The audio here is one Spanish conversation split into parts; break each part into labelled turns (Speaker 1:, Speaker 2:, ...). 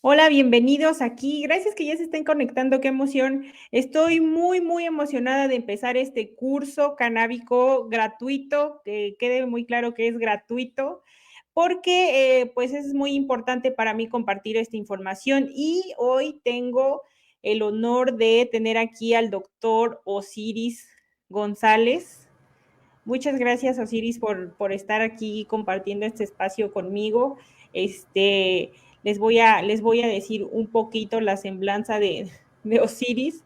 Speaker 1: Hola, bienvenidos aquí. Gracias que ya se estén conectando, qué emoción. Estoy muy emocionada de empezar este curso canábico gratuito, que quede muy claro que es gratuito, porque pues es muy importante para mí compartir esta información y hoy tengo el honor de tener aquí al doctor Osiris González. Muchas gracias, Osiris, por estar aquí compartiendo este espacio conmigo. Este, les voy a decir un poquito la semblanza de Osiris,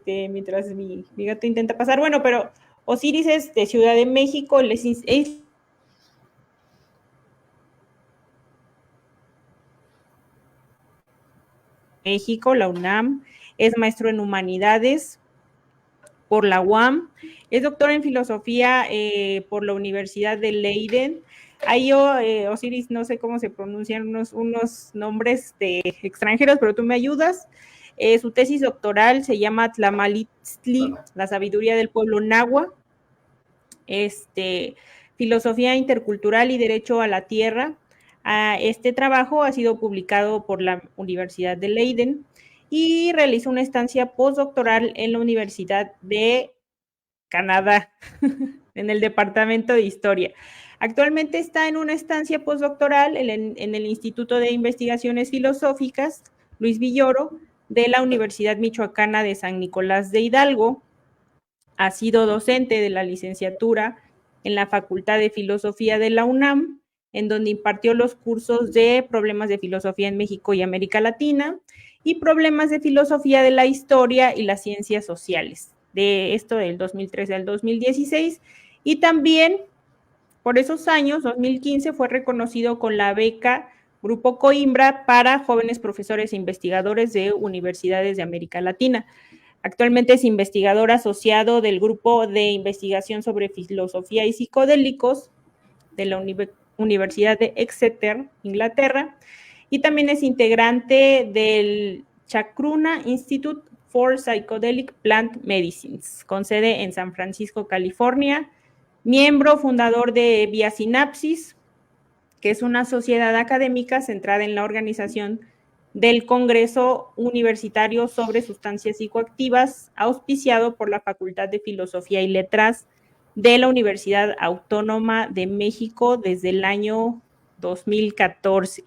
Speaker 1: mientras mi gato intenta pasar. Bueno, pero Osiris es de Ciudad de México, es México, la UNAM, es maestro en humanidades por la UAM, es doctor en filosofía por la Universidad de Leiden. Ahí yo, Osiris, no sé cómo se pronuncian unos nombres de extranjeros, pero tú me ayudas. Su tesis doctoral se llama Tlamalitzli,
Speaker 2: Claro.
Speaker 1: la sabiduría del pueblo náhuatl, filosofía intercultural y derecho a la tierra. Este trabajo ha sido publicado por la Universidad de Leiden y realizó una estancia postdoctoral en la Universidad de Canadá, en el Departamento de Historia. Actualmente está en una estancia postdoctoral en el Instituto de Investigaciones Filosóficas Luis Villoro de la Universidad Michoacana de San Nicolás de Hidalgo. Ha sido docente de la licenciatura en la Facultad de Filosofía de la UNAM, en donde impartió los cursos de Problemas de Filosofía en México y América Latina y Problemas de Filosofía de la Historia y las Ciencias Sociales, de esto del 2013 al 2016, y también por esos años, 2015, fue reconocido con la beca Grupo Coimbra para jóvenes profesores e investigadores de universidades de América Latina. Actualmente es investigador asociado del Grupo de Investigación sobre Filosofía y Psicodélicos de la Universidad de Exeter, Inglaterra, y también es integrante del Chacruna Institute for Psychedelic Plant Medicines, con sede en San Francisco, California, miembro fundador de Vía Sinapsis, que es una sociedad académica centrada en la organización del Congreso Universitario sobre Sustancias Psicoactivas, auspiciado por la Facultad de Filosofía y Letras de la Universidad Autónoma de México desde el año 2014.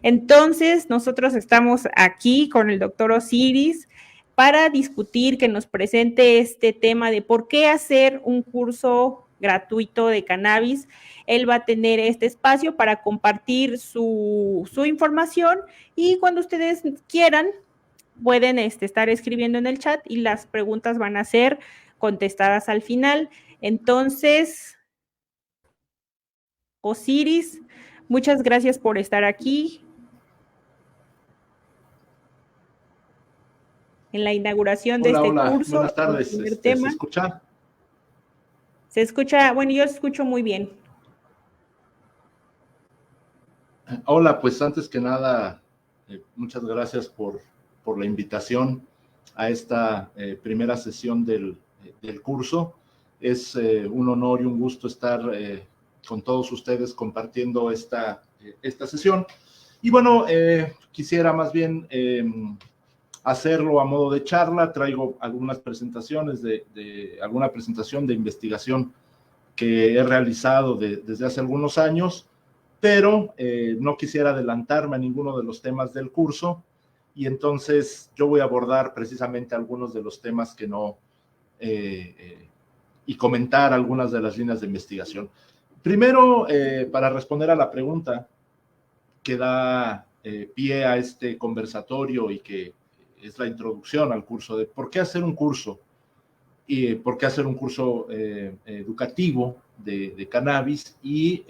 Speaker 1: Entonces, nosotros estamos aquí con el doctor Osiris para discutir, que nos presente este tema de por qué hacer un curso gratuito de cannabis. Él va a tener este espacio para compartir su información y cuando ustedes quieran pueden estar escribiendo en el chat y las preguntas van a ser contestadas al final. Entonces, Osiris, muchas gracias por estar aquí en la inauguración de
Speaker 2: Hola,
Speaker 1: este
Speaker 2: hola,
Speaker 1: curso,
Speaker 2: buenas
Speaker 1: el
Speaker 2: tardes.
Speaker 1: primer
Speaker 2: ¿Se
Speaker 1: tema.
Speaker 2: escucha?
Speaker 1: Se escucha, bueno, yo escucho muy bien.
Speaker 2: Hola, pues antes que nada, muchas gracias por la invitación a esta primera sesión del curso. Es un honor y un gusto estar con todos ustedes compartiendo esta sesión. Y bueno, quisiera más bien hacerlo a modo de charla. Traigo algunas presentaciones alguna presentación de investigación que he realizado desde hace algunos años, pero no quisiera adelantarme a ninguno de los temas del curso y entonces yo voy a abordar precisamente algunos de los temas que no, y comentar algunas de las líneas de investigación. Primero, para responder a la pregunta que da pie a este conversatorio y que es la introducción al curso de por qué hacer un curso y por qué hacer un curso educativo de cannabis y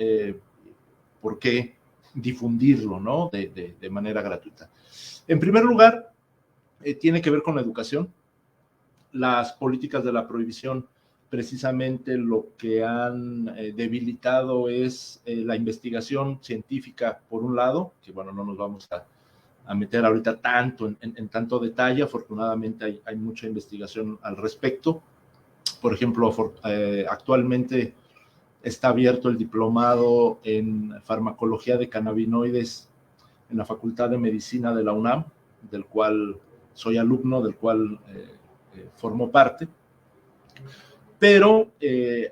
Speaker 2: por qué difundirlo, ¿no? De manera gratuita. En primer lugar, tiene que ver con la educación. Las políticas de la prohibición precisamente lo que han debilitado es la investigación científica, por un lado, que bueno, no nos vamos a meter ahorita tanto en tanto detalle, afortunadamente hay mucha investigación al respecto. Por ejemplo, actualmente está abierto el diplomado en farmacología de cannabinoides en la Facultad de Medicina de la UNAM, del cual soy alumno, del cual formo parte. Pero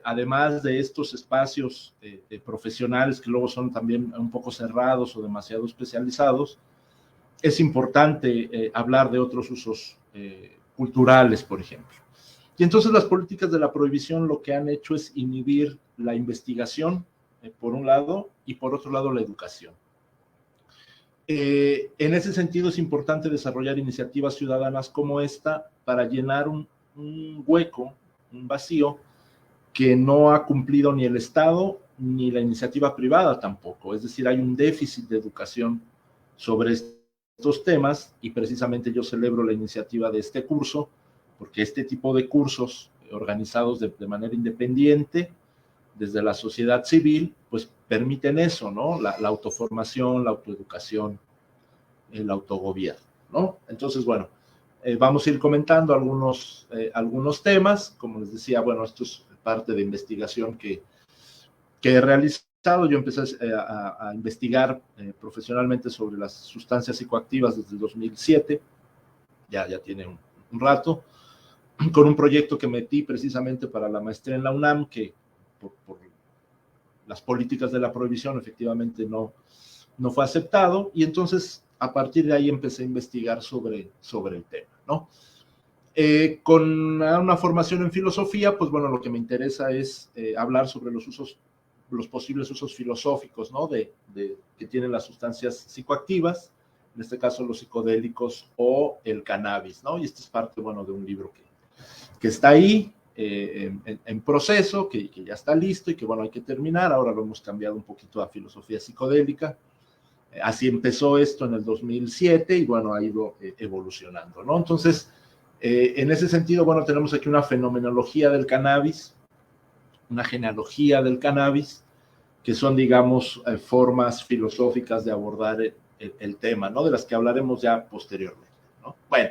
Speaker 2: además de estos espacios profesionales que luego son también un poco cerrados o demasiado especializados, es importante hablar de otros usos culturales, por ejemplo. Y entonces las políticas de la prohibición lo que han hecho es inhibir la investigación, por un lado, y por otro lado la educación. En ese sentido es importante desarrollar iniciativas ciudadanas como esta para llenar un hueco, un vacío que no ha cumplido ni el Estado ni la iniciativa privada tampoco. Es decir, hay un déficit de educación sobre estos temas y precisamente yo celebro la iniciativa de este curso, porque este tipo de cursos organizados de manera independiente desde la sociedad civil, pues permiten eso, ¿no? La autoformación, la autoeducación, el autogobierno, ¿no? Entonces, bueno, vamos a ir comentando algunos temas. Como les decía, bueno, esto es parte de investigación que he realizado. Yo empecé a investigar profesionalmente sobre las sustancias psicoactivas desde el 2007, ya tiene un rato, con un proyecto que metí precisamente para la maestría en la UNAM, que por las políticas de la prohibición efectivamente no fue aceptado, y entonces a partir de ahí empecé a investigar sobre el tema, ¿no? Con una formación en filosofía, pues bueno, lo que me interesa es hablar sobre los posibles usos filosóficos, ¿no? que tienen las sustancias psicoactivas, en este caso los psicodélicos o el cannabis, ¿no? Y esto es parte, bueno, de un libro que está ahí, en proceso, que ya está listo y que, bueno, hay que terminar. Ahora lo hemos cambiado un poquito a filosofía psicodélica. Así empezó esto en el 2007 y, bueno, ha ido evolucionando, ¿no? Entonces, en ese sentido, bueno, tenemos aquí una fenomenología del cannabis, una genealogía del cannabis, que son, digamos, formas filosóficas de abordar el tema, ¿no? De las que hablaremos ya posteriormente, ¿no? Bueno,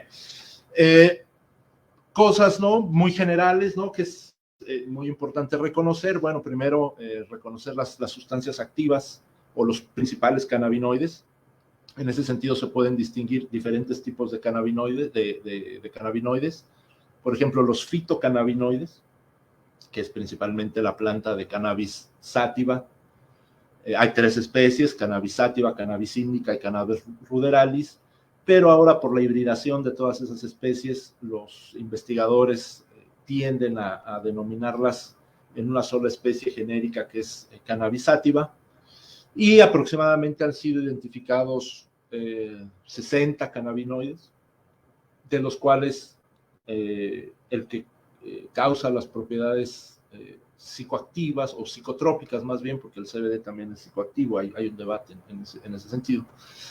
Speaker 2: cosas, ¿no? Muy generales, ¿no? Que es muy importante reconocer. Bueno, primero, reconocer las sustancias activas o los principales cannabinoides. En ese sentido se pueden distinguir diferentes tipos de cannabinoides, de cannabinoides. Por ejemplo, los fitocannabinoides, que es principalmente la planta de Cannabis sativa. Hay 3 especies: Cannabis sativa, Cannabis indica y Cannabis ruderalis, pero ahora por la hibridación de todas esas especies, los investigadores tienden a denominarlas en una sola especie genérica, que es Cannabis sativa, y aproximadamente han sido identificados 60 cannabinoides, de los cuales el que causa las propiedades psicoactivas o psicotrópicas, más bien, porque el CBD también es psicoactivo, hay un debate en ese sentido,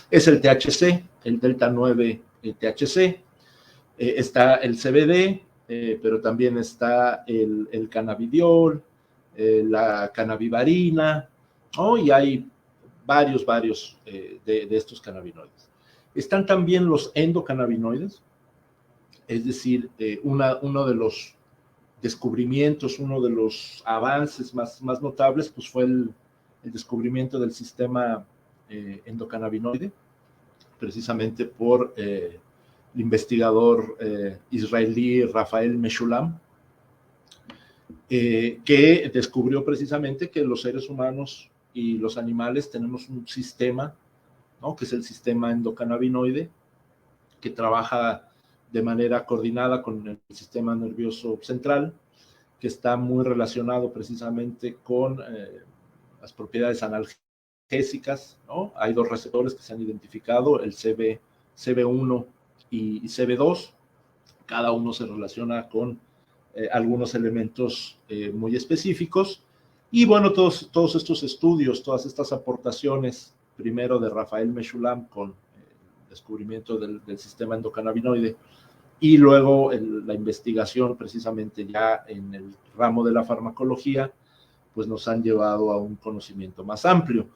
Speaker 2: es el THC, el delta 9 THC. Está el CBD, pero también está el cannabidiol, la cannabivarina, ¿no? Y hay varios de estos cannabinoides. Están también los endocannabinoides, es decir, uno de los descubrimientos, uno de los avances más notables, pues fue el descubrimiento del sistema endocannabinoide, precisamente por el investigador israelí Rafael Meshulam, que descubrió precisamente que los seres humanos y los animales tenemos un sistema, ¿no? Que es el sistema endocannabinoide, que trabaja de manera coordinada con el sistema nervioso central, que está muy relacionado precisamente con las propiedades analgésicas, ¿no? Hay 2 receptores que se han identificado, el CB1 y CB2, cada uno se relaciona con algunos elementos muy específicos, y bueno, todos estos estudios, todas estas aportaciones, primero de Rafael Meshulam con el descubrimiento del sistema endocannabinoide, y luego la investigación precisamente ya en el ramo de la farmacología, pues nos han llevado a un conocimiento más amplio.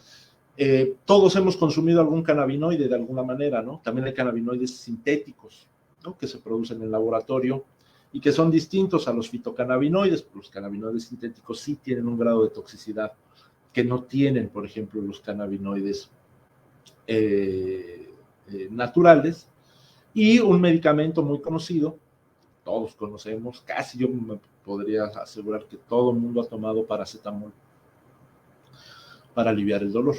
Speaker 2: Todos hemos consumido algún cannabinoide de alguna manera, ¿no? También hay cannabinoides sintéticos, ¿no? Que se producen en el laboratorio y que son distintos a los fitocannabinoides. Los cannabinoides sintéticos sí tienen un grado de toxicidad que no tienen, por ejemplo, los cannabinoides naturales, y un medicamento muy conocido, todos conocemos, casi yo me podría asegurar que todo el mundo ha tomado paracetamol para aliviar el dolor.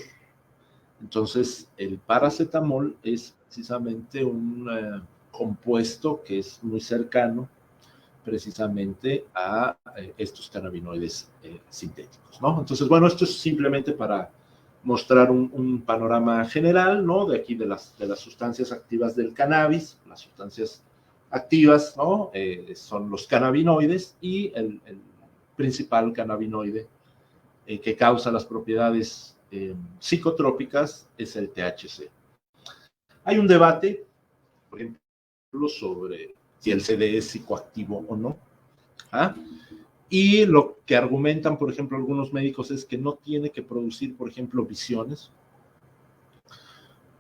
Speaker 2: Entonces, el paracetamol es precisamente un compuesto que es muy cercano precisamente a estos cannabinoides sintéticos, ¿no? Entonces, bueno, esto es simplemente para mostrar un panorama general, ¿no? De aquí de las sustancias activas del cannabis. Las sustancias activas, ¿no? Son los cannabinoides, y el principal cannabinoide que causa las propiedades psicotrópicas es el THC. Hay un debate, por ejemplo, sobre si el CBD es psicoactivo o no. ¿Ah? Y lo que argumentan, por ejemplo, algunos médicos es que no tiene que producir, por ejemplo, visiones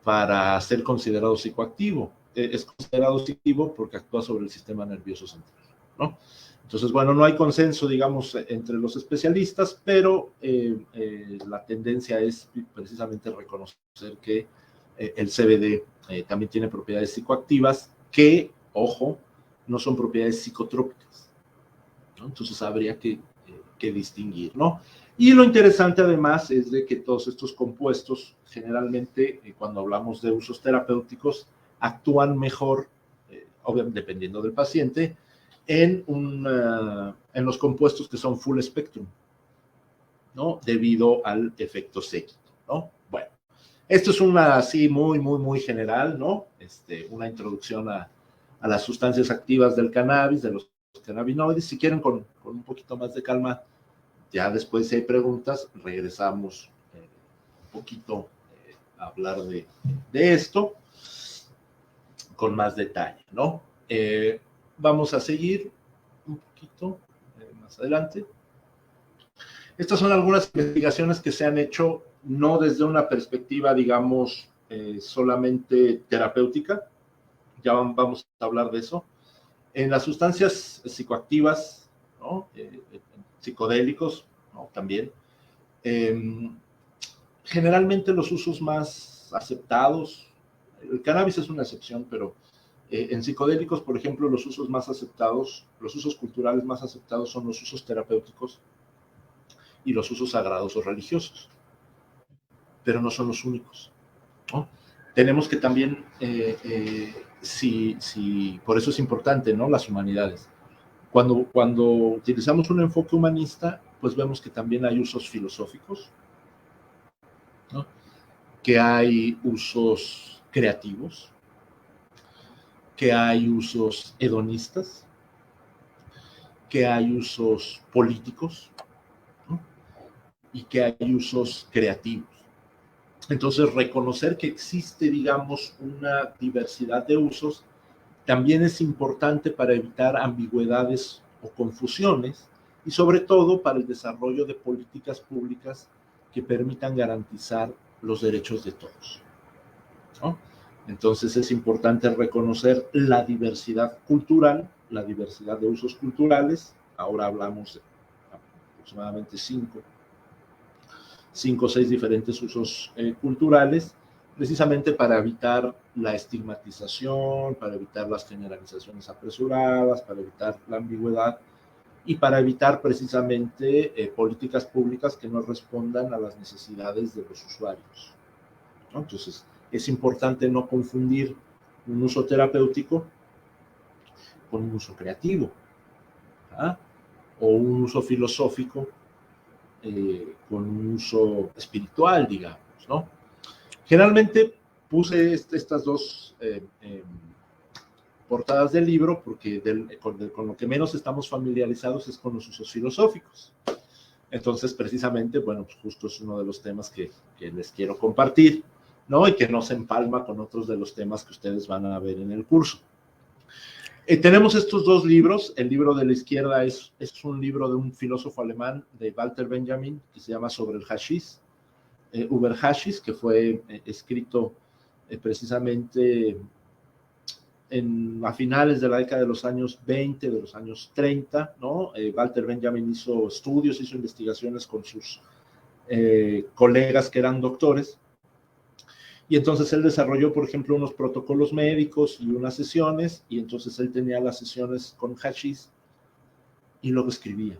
Speaker 2: para ser considerado psicoactivo. Es considerado psicoactivo porque actúa sobre el sistema nervioso central, ¿no? Entonces, bueno, no hay consenso, digamos, entre los especialistas, pero la tendencia es precisamente reconocer que el CBD también tiene propiedades psicoactivas que, ojo, no son propiedades psicotrópicas, ¿no? Entonces habría que distinguir, ¿no? Y lo interesante además es de que todos estos compuestos generalmente cuando hablamos de usos terapéuticos actúan mejor, obviamente dependiendo del paciente, en los compuestos que son full spectrum, ¿no? Debido al efecto séquito, ¿no? Bueno, esto es una así muy general, ¿no? Una introducción a las sustancias activas del cannabis, de los cannabinoides. Si quieren con un poquito más de calma, ya después si hay preguntas, regresamos un poquito a hablar de esto con más detalle, ¿no? Vamos a seguir un poquito más adelante. Estas son algunas investigaciones que se han hecho no desde una perspectiva, digamos, solamente terapéutica. Ya vamos a hablar de eso. En las sustancias psicoactivas, ¿no? Psicodélicos, ¿no? También. Generalmente los usos más aceptados, el cannabis es una excepción, pero en psicodélicos, por ejemplo, los usos más aceptados, los usos culturales más aceptados son los usos terapéuticos y los usos sagrados o religiosos, pero no son los únicos, ¿no? Tenemos que también, por eso es importante, ¿no? Las humanidades. Cuando utilizamos un enfoque humanista, pues vemos que también hay usos filosóficos, ¿no? Que hay usos creativos, que hay usos hedonistas, que hay usos políticos, ¿no? Y que hay usos creativos. Entonces, reconocer que existe, digamos, una diversidad de usos también es importante para evitar ambigüedades o confusiones, y sobre todo para el desarrollo de políticas públicas que permitan garantizar los derechos de todos, ¿no? Entonces es importante reconocer la diversidad cultural, la diversidad de usos culturales. Ahora hablamos de aproximadamente 5 o 6 diferentes usos culturales, precisamente para evitar la estigmatización, para evitar las generalizaciones apresuradas, para evitar la ambigüedad y para evitar precisamente políticas públicas que no respondan a las necesidades de los usuarios, ¿no? Entonces, es importante no confundir un uso terapéutico con un uso creativo, ¿ah? O un uso filosófico con un uso espiritual, digamos, ¿no? Generalmente puse estas dos portadas del libro porque con lo que menos estamos familiarizados es con los usos filosóficos. Entonces, precisamente, bueno, pues justo es uno de los temas que les quiero compartir, ¿no? Y que no se empalma con otros de los temas que ustedes van a ver en el curso. Tenemos estos dos libros. El libro de la izquierda es un libro de un filósofo alemán, de Walter Benjamin, que se llama Sobre el Hashish, Über Hashish, que fue escrito precisamente a finales de la década de los años 20, de los años 30, ¿no? Walter Benjamin hizo estudios, hizo investigaciones con sus colegas que eran doctores, Y entonces él desarrolló, por ejemplo, unos protocolos médicos y unas sesiones, y entonces él tenía las sesiones con hachís y luego escribía.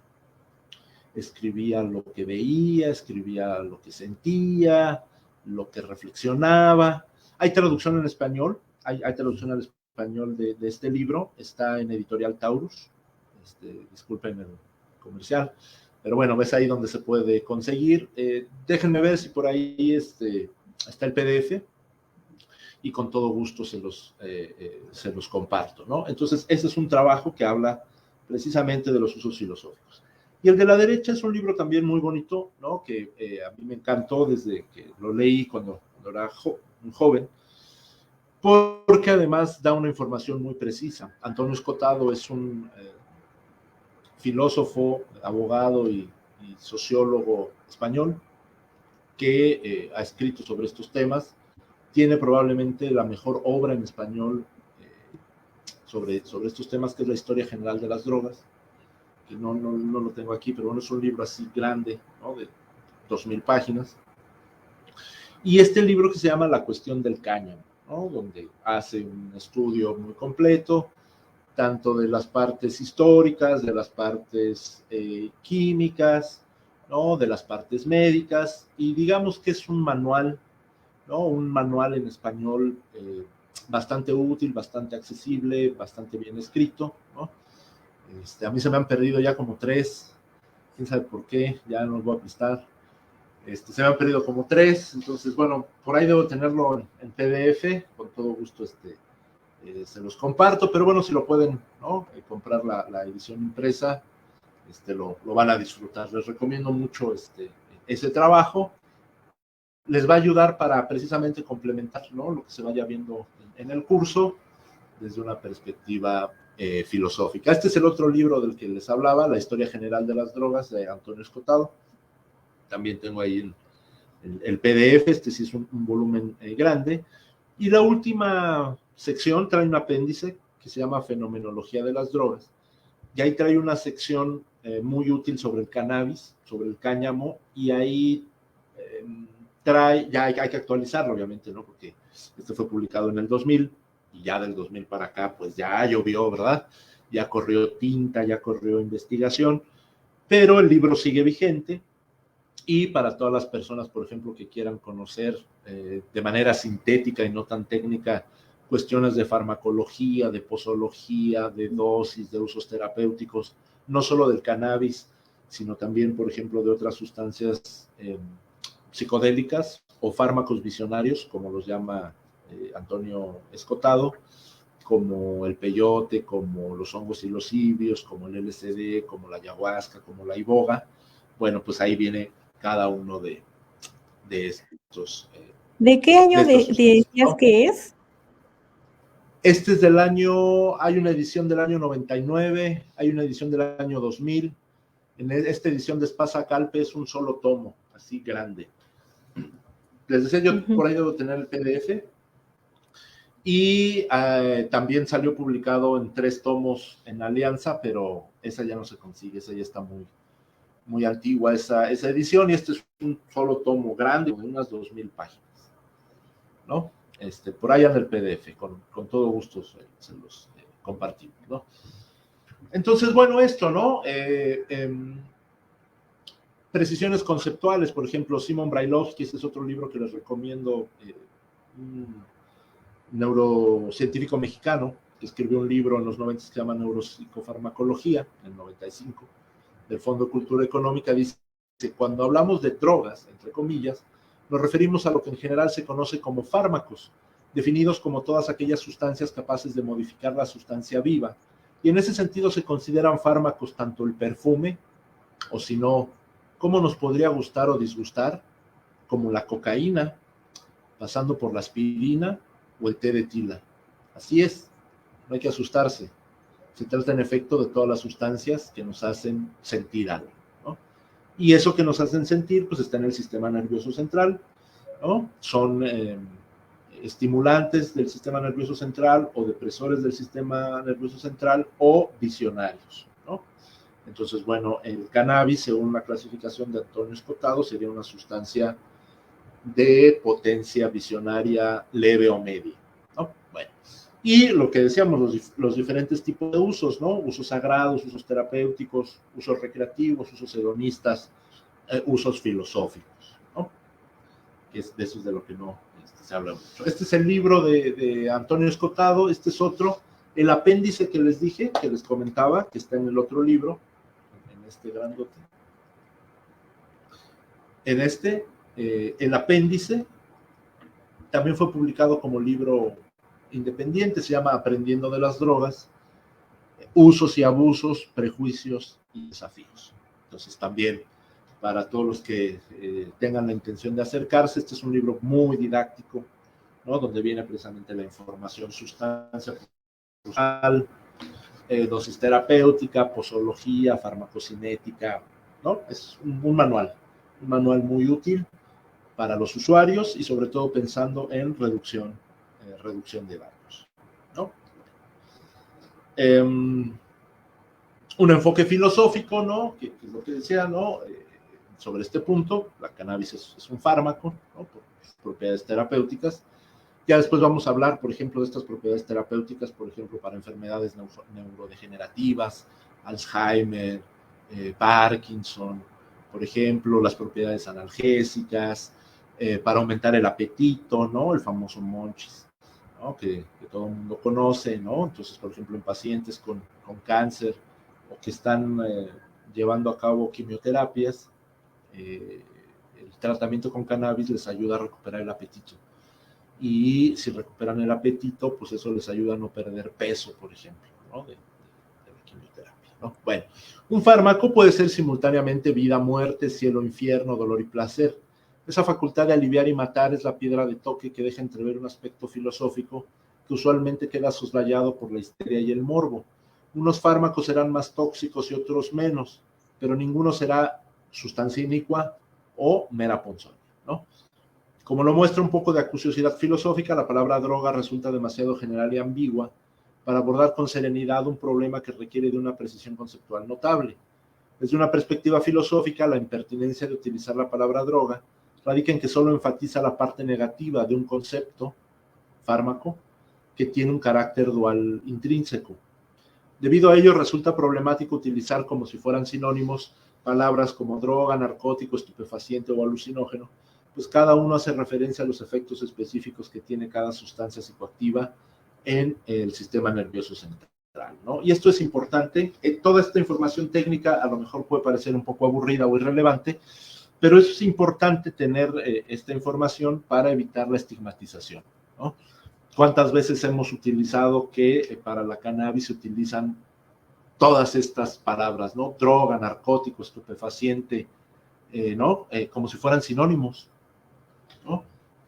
Speaker 2: Escribía lo que veía, escribía lo que sentía, lo que reflexionaba. Hay traducción en español, hay traducción al español de este libro, está en Editorial Taurus, disculpen el comercial, pero bueno, ves ahí donde se puede conseguir. Déjenme ver si por ahí está el PDF y con todo gusto se los comparto, ¿no? Entonces, ese es un trabajo que habla precisamente de los usos filosóficos. Y el de la derecha es un libro también muy bonito, ¿no? Que a mí me encantó desde que lo leí cuando era un joven, porque además da una información muy precisa. Antonio Escotado es un filósofo, abogado y sociólogo español que ha escrito sobre estos temas. Tiene probablemente la mejor obra en español sobre estos temas, que es la Historia General de las Drogas, que no lo tengo aquí, pero bueno, es un libro así grande, ¿no? De 2000 páginas. Y este libro que se llama La Cuestión del Cáñamo, ¿no? Donde hace un estudio muy completo, tanto de las partes históricas, de las partes químicas, ¿no? De las partes médicas, y digamos que es un manual, ¿no? Un manual en español bastante útil, bastante accesible, bastante bien escrito, ¿no? A mí se me han perdido ya como 3, quién sabe por qué, ya no los voy a prestar. Se me han perdido como 3, entonces bueno, por ahí debo tenerlo en PDF, con todo gusto se los comparto, pero bueno, si lo pueden, ¿no? Comprar la edición impresa, lo van a disfrutar. Les recomiendo mucho ese trabajo. Les va a ayudar para precisamente complementar, ¿no? Lo que se vaya viendo en el curso desde una perspectiva filosófica. Este es el otro libro del que les hablaba, La Historia General de las Drogas, de Antonio Escotado. También tengo ahí el PDF, sí es un volumen grande. Y la última sección trae un apéndice que se llama Fenomenología de las Drogas. Y ahí trae una sección muy útil sobre el cannabis, sobre el cáñamo, y ahí trae, ya hay que actualizarlo, obviamente, ¿no? Porque fue publicado en el 2000, y ya del 2000 para acá, pues ya llovió, ¿verdad? Ya corrió tinta, ya corrió investigación, pero el libro sigue vigente, y para todas las personas, por ejemplo, que quieran conocer de manera sintética y no tan técnica cuestiones de farmacología, de posología, de dosis, de usos terapéuticos, no solo del cannabis, sino también, por ejemplo, de otras sustancias psicodélicas o fármacos visionarios, como los llama Antonio Escotado, como el peyote, como los hongos psilocibios, como el LSD, como la ayahuasca, como la iboga. Bueno, pues ahí viene cada uno de estos.
Speaker 1: ¿De qué año decías, ¿no?, que es?
Speaker 2: Este es del año, hay una edición del año 99, hay una edición del año 2000. En esta edición de Espasa Calpe es un solo tomo, así grande. Les decía yo, por ahí debo tener el PDF. Y también salió publicado en 3 tomos en Alianza, pero esa ya no se consigue, esa ya está muy antigua esa edición, y este es un solo tomo grande, de unas 2000 páginas, ¿no? Por ahí anda el PDF, con todo gusto se los compartimos, ¿no? Entonces, bueno, esto, ¿no? Precisiones conceptuales, por ejemplo, Simon Brailovsky, este es otro libro que les recomiendo, un neurocientífico mexicano que escribió un libro en los 90 que se llama Neuropsicofarmacología, en el 95, del Fondo de Cultura Económica. Dice que cuando hablamos de drogas, entre comillas, nos referimos a lo que en general se conoce como fármacos, definidos como todas aquellas sustancias capaces de modificar la sustancia viva, y en ese sentido se consideran fármacos tanto el perfume, o si no, cómo nos podría gustar o disgustar, como la cocaína, pasando por la aspirina o el té de tila. Así es, no hay que asustarse. Se trata en efecto de todas las sustancias que nos hacen sentir algo, ¿no? Y eso que nos hacen sentir, pues está en el sistema nervioso central, ¿no? Son estimulantes del sistema nervioso central o depresores del sistema nervioso central o visionarios, ¿no? Entonces, bueno, el cannabis, según la clasificación de Antonio Escotado, sería una sustancia de potencia visionaria leve o media, ¿no? Bueno, y lo que decíamos, los diferentes tipos de usos, ¿no? Usos sagrados, usos terapéuticos, usos recreativos, usos hedonistas, usos filosóficos, ¿no? Que es de eso es de lo que no se habla mucho. Este es el libro de Antonio Escotado, este es otro, el apéndice que les dije, que les comentaba, que está en el otro libro, en este grandote. En este, el apéndice también fue publicado como libro independiente, se llama Aprendiendo de las drogas, usos y abusos, prejuicios y desafíos. Entonces también para todos los que tengan la intención de acercarse, este es un libro muy didáctico, ¿no? Donde viene precisamente la información, sustancia, dosis terapéutica, posología, farmacocinética, ¿no? Es un manual muy útil para los usuarios y sobre todo pensando en reducción de daños, ¿no? Un enfoque filosófico, ¿no? Que es lo que decía, ¿no? Sobre este punto, la cannabis es un fármaco, ¿no? Por sus propiedades terapéuticas. Ya después vamos a hablar, por ejemplo, de estas propiedades terapéuticas, por ejemplo, para enfermedades neurodegenerativas, Alzheimer, Parkinson, por ejemplo, las propiedades analgésicas, para aumentar el apetito, ¿no? El famoso monchis, ¿no? Que todo el mundo conoce, ¿no? Entonces, por ejemplo, en pacientes con cáncer o que están llevando a cabo quimioterapias, el tratamiento con cannabis les ayuda a recuperar el apetito. Y si recuperan el apetito, pues eso les ayuda a no perder peso, por ejemplo, ¿no? de la quimioterapia, ¿no? Bueno, un fármaco puede ser simultáneamente vida, muerte, cielo, infierno, dolor y placer. Esa facultad de aliviar y matar es la piedra de toque que deja entrever un aspecto filosófico que usualmente queda soslayado por la histeria y el morbo. Unos fármacos serán más tóxicos y otros menos, pero ninguno será sustancia inicua o mera ponzoña, ¿no? Como lo muestra un poco de acuciosidad filosófica, la palabra droga resulta demasiado general y ambigua para abordar con serenidad un problema que requiere de una precisión conceptual notable. Desde una perspectiva filosófica, la impertinencia de utilizar la palabra droga radica en que solo enfatiza la parte negativa de un concepto, fármaco, que tiene un carácter dual intrínseco. Debido a ello, resulta problemático utilizar como si fueran sinónimos palabras como droga, narcótico, estupefaciente o alucinógeno, pues cada uno hace referencia a los efectos específicos que tiene cada sustancia psicoactiva en el sistema nervioso central, ¿no? Y esto es importante. Toda esta información técnica a lo mejor puede parecer un poco aburrida o irrelevante, pero es importante tener esta información para evitar la estigmatización, ¿no? ¿Cuántas veces hemos utilizado que para la cannabis se utilizan todas estas palabras, ¿no? Droga, narcótico, estupefaciente, ¿no? Como si fueran sinónimos, ¿no?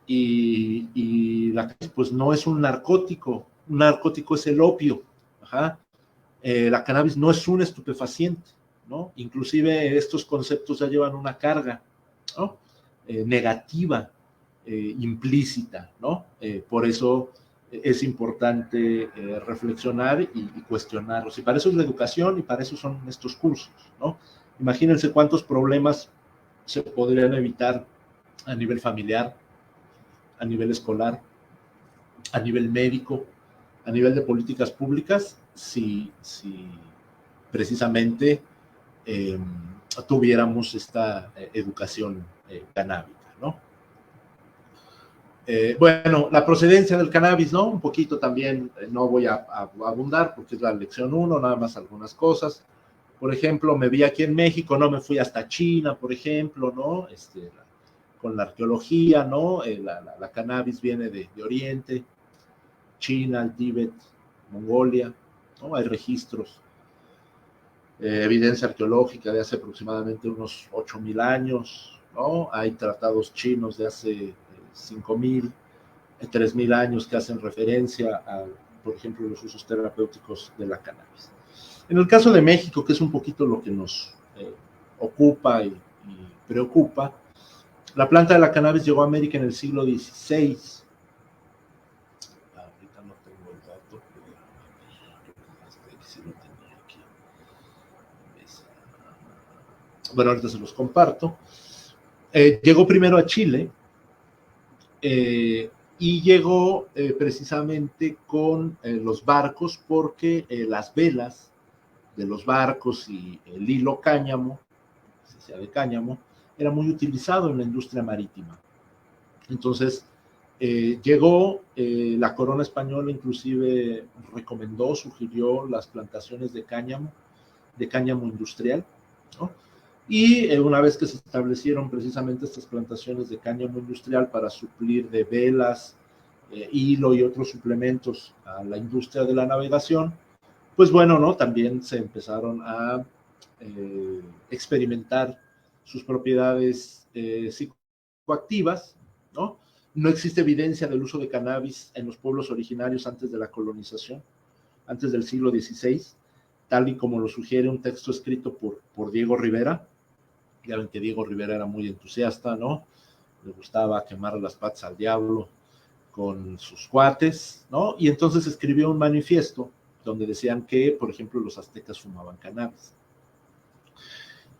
Speaker 2: Y la cannabis, pues no es un narcótico es el opio, ajá. La cannabis no es un estupefaciente, ¿no? Inclusive estos conceptos ya llevan una carga, ¿no? Negativa, implícita, ¿no? Por eso es importante reflexionar y cuestionarlos. Y para eso es la educación y para eso son estos cursos, ¿no? Imagínense cuántos problemas se podrían evitar a nivel familiar, a nivel escolar, a nivel médico, a nivel de políticas públicas, si precisamente tuviéramos esta educación canábica, ¿no? Bueno, la procedencia del cannabis, ¿no? Un poquito también, no voy a abundar porque es la lección 1, nada más algunas cosas. Por ejemplo, me vi aquí en México, no me fui hasta China, por ejemplo, ¿no? Con la arqueología, ¿no? La cannabis viene de Oriente, China, el Tíbet, Mongolia, ¿no? Hay registros, evidencia arqueológica de hace aproximadamente unos 8,000 años, ¿no? Hay tratados chinos de hace 5,000, 3,000 años que hacen referencia a, por ejemplo, los usos terapéuticos de la cannabis. En el caso de México, que es un poquito lo que nos ocupa y preocupa, la planta de la cannabis llegó a América en el siglo XVI. Ahorita no tengo el dato, sí lo tenía aquí. Bueno, ahorita se los comparto. Llegó primero a Chile, Y llegó precisamente con los barcos, porque las velas de los barcos y el hilo cáñamo, se sea de cáñamo, era muy utilizado en la industria marítima. Entonces, llegó, la corona española inclusive recomendó, sugirió las plantaciones de cáñamo industrial, ¿no? Y una vez que se establecieron precisamente estas plantaciones de cáñamo industrial para suplir de velas, hilo y otros suplementos a la industria de la navegación, pues bueno, ¿no? También se empezaron a experimentar sus propiedades psicoactivas, ¿no? No existe evidencia del uso de cannabis en los pueblos originarios antes de la colonización, antes del siglo XVI, tal y como lo sugiere un texto escrito por Diego Rivera. Ya ven que Diego Rivera era muy entusiasta, ¿no? Le gustaba quemar las patas al diablo con sus cuates, ¿no? Y entonces escribió un manifiesto donde decían que, por ejemplo, los aztecas fumaban cannabis.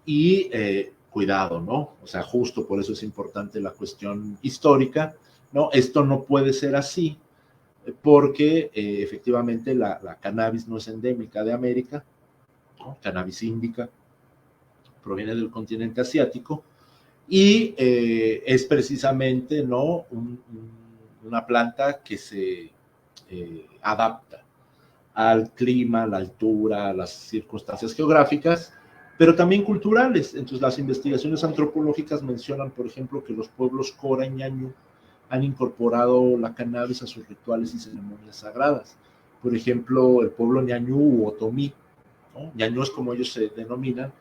Speaker 2: Y cuidado, ¿no? O sea, justo por eso es importante la cuestión histórica, ¿no? Esto no puede ser así, porque efectivamente la cannabis no es endémica de América, ¿no? Cannabis índica proviene del continente asiático, y es precisamente, ¿no? Una planta que se adapta al clima, a la altura, a las circunstancias geográficas, pero también culturales. Entonces, las investigaciones antropológicas mencionan, por ejemplo, que los pueblos Cora y Ñañú han incorporado la cannabis a sus rituales y ceremonias sagradas. Por ejemplo, el pueblo Ñañú u Otomí, ¿no? Ñañú es como ellos se denominan,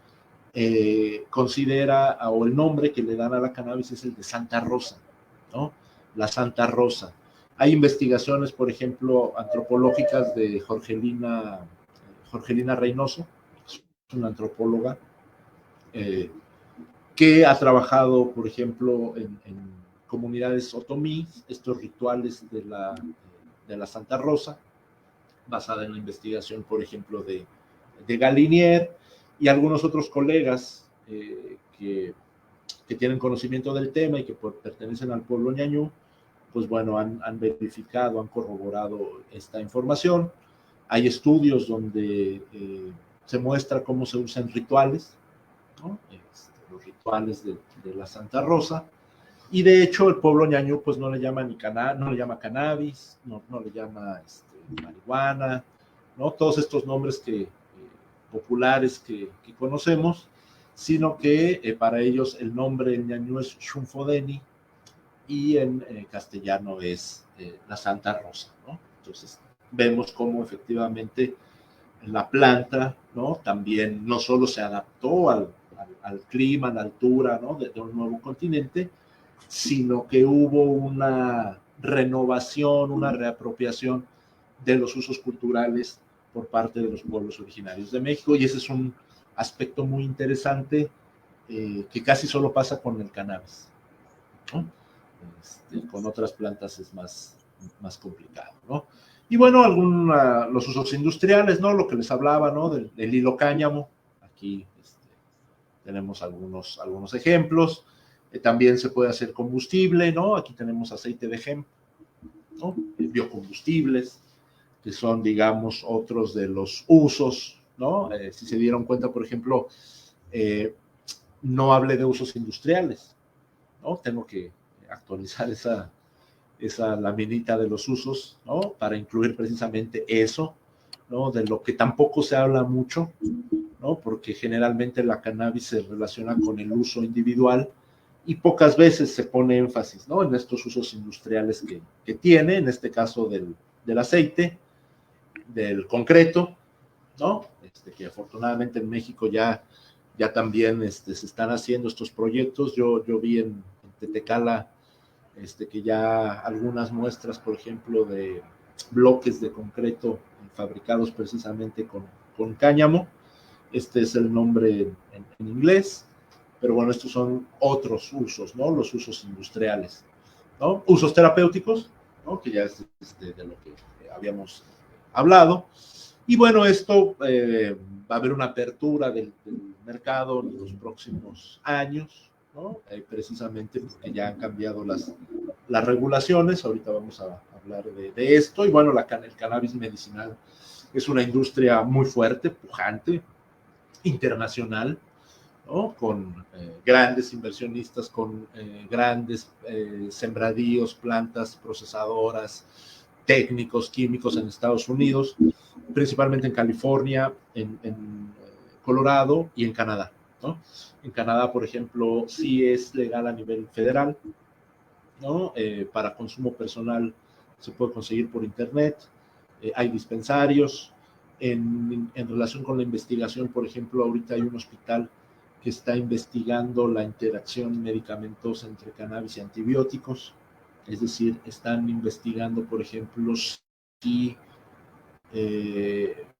Speaker 2: considera, o el nombre que le dan a la cannabis es el de Santa Rosa, ¿no? La Santa Rosa. Hay investigaciones, por ejemplo, antropológicas de Jorgelina Reynoso, es una antropóloga, que ha trabajado, por ejemplo, en comunidades otomí, estos rituales de la Santa Rosa, basada en la investigación, por ejemplo, de Galinier, y algunos otros colegas que tienen conocimiento del tema y que pertenecen al pueblo ñañú, pues bueno, han verificado, han corroborado esta información. Hay estudios donde se muestra cómo se usan rituales, ¿no? Los rituales de la Santa Rosa, y de hecho el pueblo ñañú pues no le llama no le llama cannabis, no le llama marihuana, ¿no? Todos estos nombres populares que conocemos, sino que para ellos el nombre en ñañú es Xunfodeni, y en castellano es la Santa Rosa, ¿no? Entonces vemos cómo efectivamente la planta, ¿no? También no solo se adaptó al clima, a la altura, ¿no? de un nuevo continente, sino que hubo una renovación, una reapropiación de los usos culturales por parte de los pueblos originarios de México, y ese es un aspecto muy interesante que casi solo pasa con el cannabis, ¿no? Con otras plantas es más complicado, ¿no? Y bueno, los usos industriales, ¿no? Lo que les hablaba, ¿no? Del hilo cáñamo. Aquí tenemos algunos ejemplos. También se puede hacer combustible, ¿no? Aquí tenemos aceite de hemp, ¿no? Biocombustibles, que son, digamos, otros de los usos, ¿no? Si se dieron cuenta, por ejemplo, no hablé de usos industriales, ¿no? Tengo que actualizar esa laminita de los usos, ¿no? Para incluir precisamente eso, ¿no? De lo que tampoco se habla mucho, ¿no? Porque generalmente la cannabis se relaciona con el uso individual y pocas veces se pone énfasis, ¿no? En estos usos industriales que tiene, en este caso del aceite, del concreto, ¿no? Que afortunadamente en México ya también se están haciendo estos proyectos. Yo vi en Tetecala que ya algunas muestras, por ejemplo, de bloques de concreto fabricados precisamente con cáñamo. Este es el nombre en inglés, pero bueno, estos son otros usos, ¿no? Los usos industriales, ¿no? Usos terapéuticos, ¿no? Que ya es de lo que habíamos hablado. Y bueno, esto va a haber una apertura del mercado en los próximos años, ¿no? Precisamente porque ya han cambiado las las regulaciones. Ahorita vamos a hablar de esto. Y bueno, el cannabis medicinal es una industria muy fuerte, pujante, internacional, ¿no? Con grandes inversionistas, con grandes sembradíos, plantas procesadoras, técnicos, químicos en Estados Unidos, principalmente en California, en Colorado y en Canadá, ¿no? En Canadá, por ejemplo, sí es legal a nivel federal, ¿no? Para consumo personal se puede conseguir por internet, hay dispensarios. En relación con la investigación, por ejemplo, ahorita hay un hospital que está investigando la interacción medicamentosa entre cannabis y antibióticos, es decir, están investigando, por ejemplo, si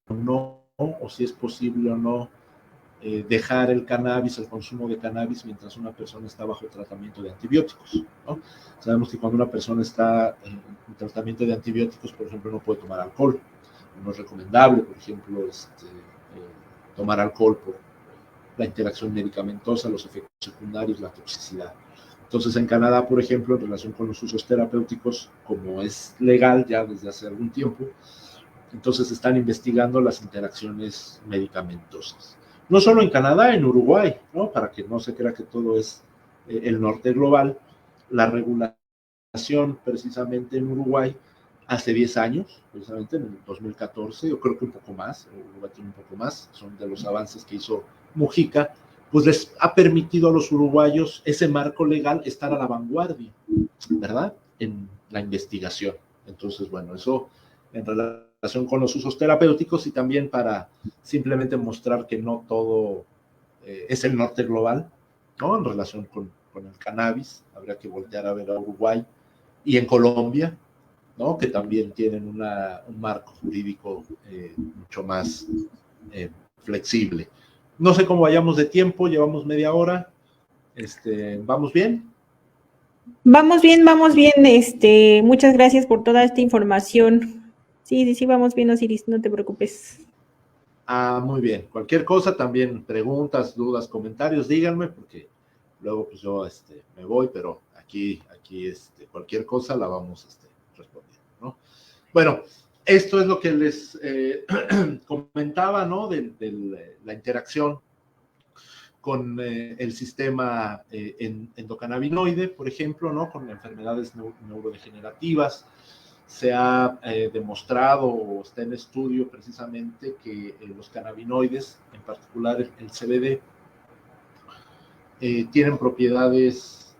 Speaker 2: no, o si es posible o no dejar el cannabis, el consumo de cannabis mientras una persona está bajo tratamiento de antibióticos, ¿no? Sabemos que cuando una persona está en tratamiento de antibióticos, por ejemplo, no puede tomar alcohol. No es recomendable, por ejemplo, tomar alcohol por la interacción medicamentosa, los efectos secundarios, la toxicidad. Entonces, en Canadá, por ejemplo, en relación con los usos terapéuticos, como es legal ya desde hace algún tiempo, entonces están investigando las interacciones medicamentosas. No solo en Canadá, en Uruguay, ¿no? Para que no se crea que todo es el norte global. La regulación precisamente en Uruguay hace 10 años, precisamente en el 2014, yo creo que un poco más, Uruguay tiene un poco más, son de los avances que hizo Mujica, pues les ha permitido a los uruguayos ese marco legal estar a la vanguardia, ¿verdad? En la investigación. Entonces, bueno, eso en relación con los usos terapéuticos y también para simplemente mostrar que no todo es el norte global, ¿no? En relación con el cannabis, habría que voltear a ver a Uruguay y en Colombia, ¿no? Que también tienen un marco jurídico mucho más flexible. No sé cómo vayamos de tiempo, llevamos media hora. ¿Vamos bien?
Speaker 1: Vamos bien, vamos bien. Muchas gracias por toda esta información. Sí, sí, vamos bien, Osiris, no te preocupes.
Speaker 2: Muy bien. Cualquier cosa, también preguntas, dudas, comentarios, díganme, porque luego pues yo me voy, pero aquí cualquier cosa la vamos respondiendo, ¿no? Bueno, esto es lo que les comentaba, ¿no? De la interacción con el sistema endocannabinoide, por ejemplo, ¿no? Con enfermedades neurodegenerativas. Se ha demostrado o está en estudio precisamente que los cannabinoides, en particular el CBD, tienen propiedades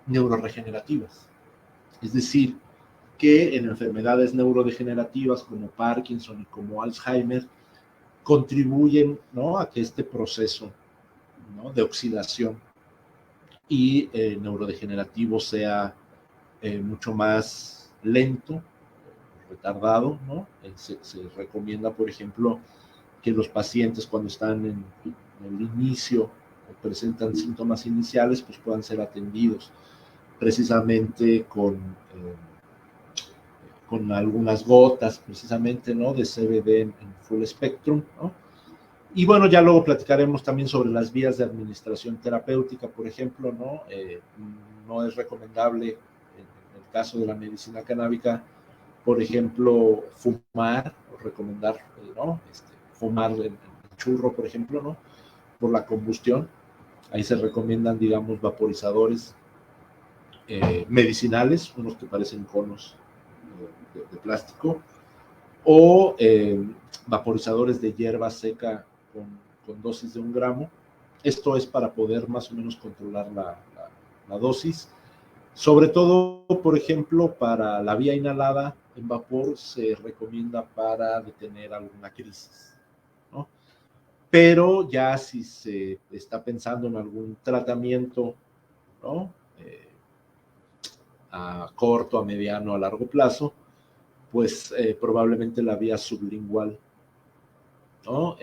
Speaker 2: neuroregenerativas. Es decir, que en enfermedades neurodegenerativas como Parkinson y como Alzheimer contribuyen, ¿no? A que este proceso, ¿no? De oxidación y neurodegenerativo sea mucho más lento, retardado, ¿no? Se recomienda, por ejemplo, que los pacientes cuando están en el inicio o presentan síntomas iniciales, pues puedan ser atendidos precisamente con algunas gotas, precisamente, ¿no? De CBD en full spectrum, ¿no? Y bueno, ya luego platicaremos también sobre las vías de administración terapéutica, por ejemplo, ¿no? No es recomendable, en el caso de la medicina canábica, por ejemplo, fumar, o recomendar, ¿no? Fumar el churro, por ejemplo, ¿no? Por la combustión. Ahí se recomiendan, digamos, vaporizadores medicinales, unos que parecen conos de plástico, o vaporizadores de hierba seca con dosis de 1 gramo. Esto es para poder más o menos controlar la dosis. Sobre todo, por ejemplo, para la vía inhalada en vapor se recomienda para detener alguna crisis, ¿no? Pero ya si se está pensando en algún tratamiento, ¿no? A corto, a mediano, a largo plazo, pues probablemente la vía sublingual, ¿no?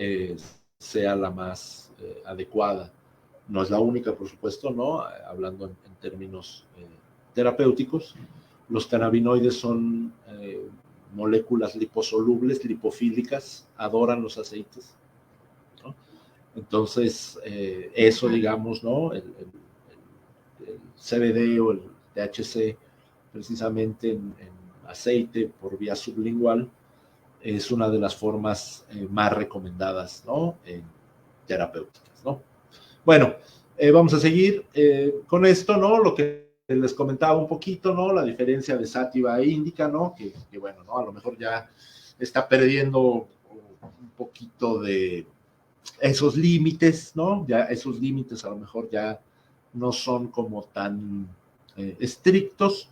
Speaker 2: Sea la más adecuada. No es la única, por supuesto, ¿no? Hablando en términos terapéuticos, los cannabinoides son moléculas liposolubles, lipofílicas, adoran los aceites, ¿no? Entonces, eso, digamos, ¿no? El CBD o el THC precisamente en aceite por vía sublingual es una de las formas más recomendadas, ¿no? Terapéuticas, ¿no? Bueno, vamos a seguir con esto, ¿no? Lo que les comentaba un poquito, ¿no? La diferencia de sátiva e índica, ¿no? Que bueno, ¿no? A lo mejor ya está perdiendo un poquito de esos límites, ¿no? Ya esos límites a lo mejor ya no son como tan estrictos,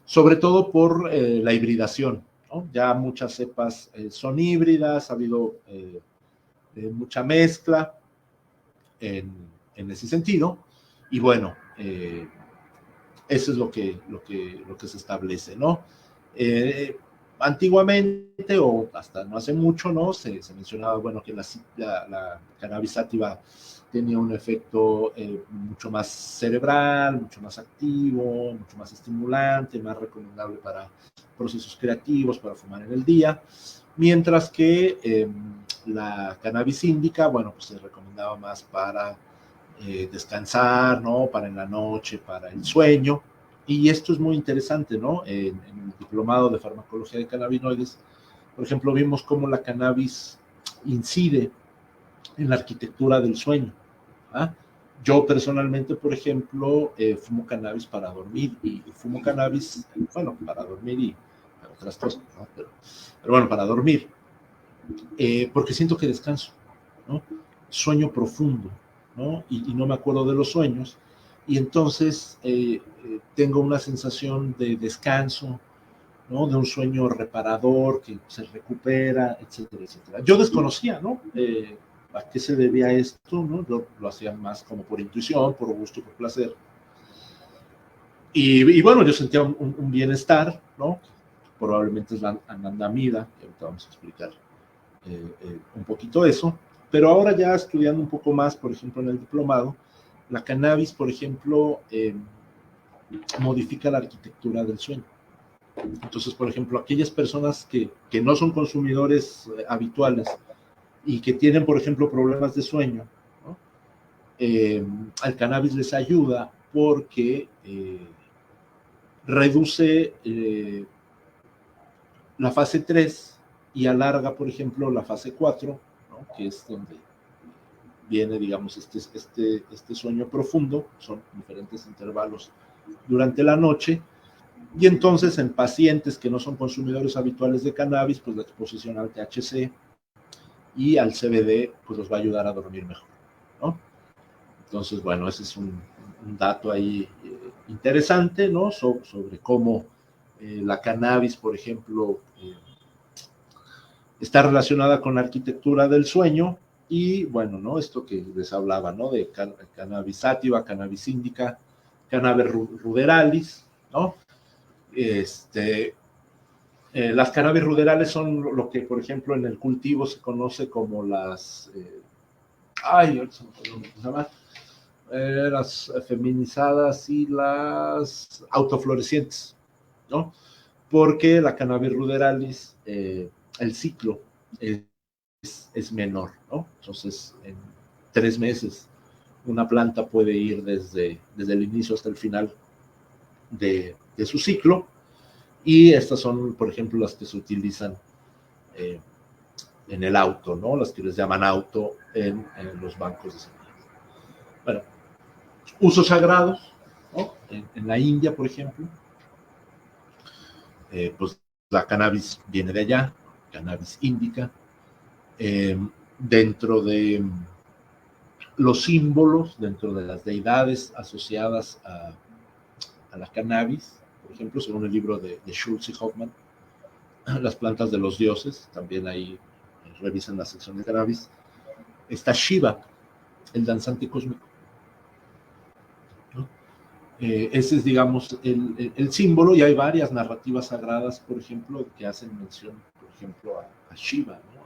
Speaker 2: sobre todo por la hibridación, ¿no? Ya muchas cepas son híbridas, ha habido mucha mezcla en ese sentido, y bueno, eso es lo que se establece, ¿no? Antiguamente, o hasta no hace mucho, ¿no? Se mencionaba, bueno, que la cannabis sativa tenía un efecto mucho más cerebral, mucho más activo, mucho más estimulante, más recomendable para procesos creativos, para fumar en el día, mientras que la cannabis índica, bueno, pues se recomendaba más para descansar, ¿no? Para en la noche, para el sueño. Y esto es muy interesante, ¿no? En el diplomado de farmacología de cannabinoides, por ejemplo, vimos cómo la cannabis incide en la arquitectura del sueño. ¿Ah? Yo personalmente, por ejemplo, fumo cannabis para dormir y fumo cannabis, bueno, para dormir y otras cosas, ¿no? Pero bueno, para dormir, porque siento que descanso, ¿no? Sueño profundo, ¿no? Y no me acuerdo de los sueños, y entonces tengo una sensación de descanso, ¿no? De un sueño reparador que se recupera, etcétera, etcétera. Yo desconocía, ¿no? ¿A qué se debía esto? ¿No? Yo lo hacía más como por intuición, por gusto, por placer. Y bueno, yo sentía un bienestar, ¿no? Probablemente es la anandamida, que ahorita vamos a explicar un poquito eso. Pero ahora ya estudiando un poco más, por ejemplo, en el diplomado, la cannabis, por ejemplo, modifica la arquitectura del sueño. Entonces, por ejemplo, aquellas personas que no son consumidores habituales y que tienen, por ejemplo, problemas de sueño, ¿no? Al cannabis les ayuda porque reduce la fase 3 y alarga, por ejemplo, la fase 4, ¿no? Que es donde viene, digamos, este sueño profundo, son diferentes intervalos durante la noche, y entonces en pacientes que no son consumidores habituales de cannabis, pues la exposición al THC y al CBD, pues los va a ayudar a dormir mejor, ¿no? Entonces, bueno, ese es un dato ahí interesante, ¿no? Sobre cómo la cannabis, por ejemplo, está relacionada con la arquitectura del sueño. Y bueno, ¿no? Esto que les hablaba, ¿no? De cannabis sativa, cannabis índica, cannabis ruderalis, ¿no? Las cannabis ruderales son lo que, por ejemplo, en el cultivo se conoce como las... las feminizadas y las autoflorecientes, ¿no? Porque la cannabis ruderalis, el ciclo es menor, ¿no? Entonces, en 3 meses, una planta puede ir desde el inicio hasta el final de su ciclo, y estas son, por ejemplo, las que se utilizan en el auto, ¿no? Las que les llaman auto en los bancos de semillas. Bueno, usos sagrados, ¿no? En la India, por ejemplo, pues la cannabis viene de allá, cannabis índica. Dentro de los símbolos, dentro de las deidades asociadas a la cannabis, por ejemplo, según el libro de Schultz y Hoffman, las plantas de los dioses, también ahí revisan la sección de cannabis, está Shiva, el danzante cósmico, ¿no? Ese es, digamos, el símbolo, y hay varias narrativas sagradas, por ejemplo, que hacen mención, por ejemplo, a Shiva, ¿no?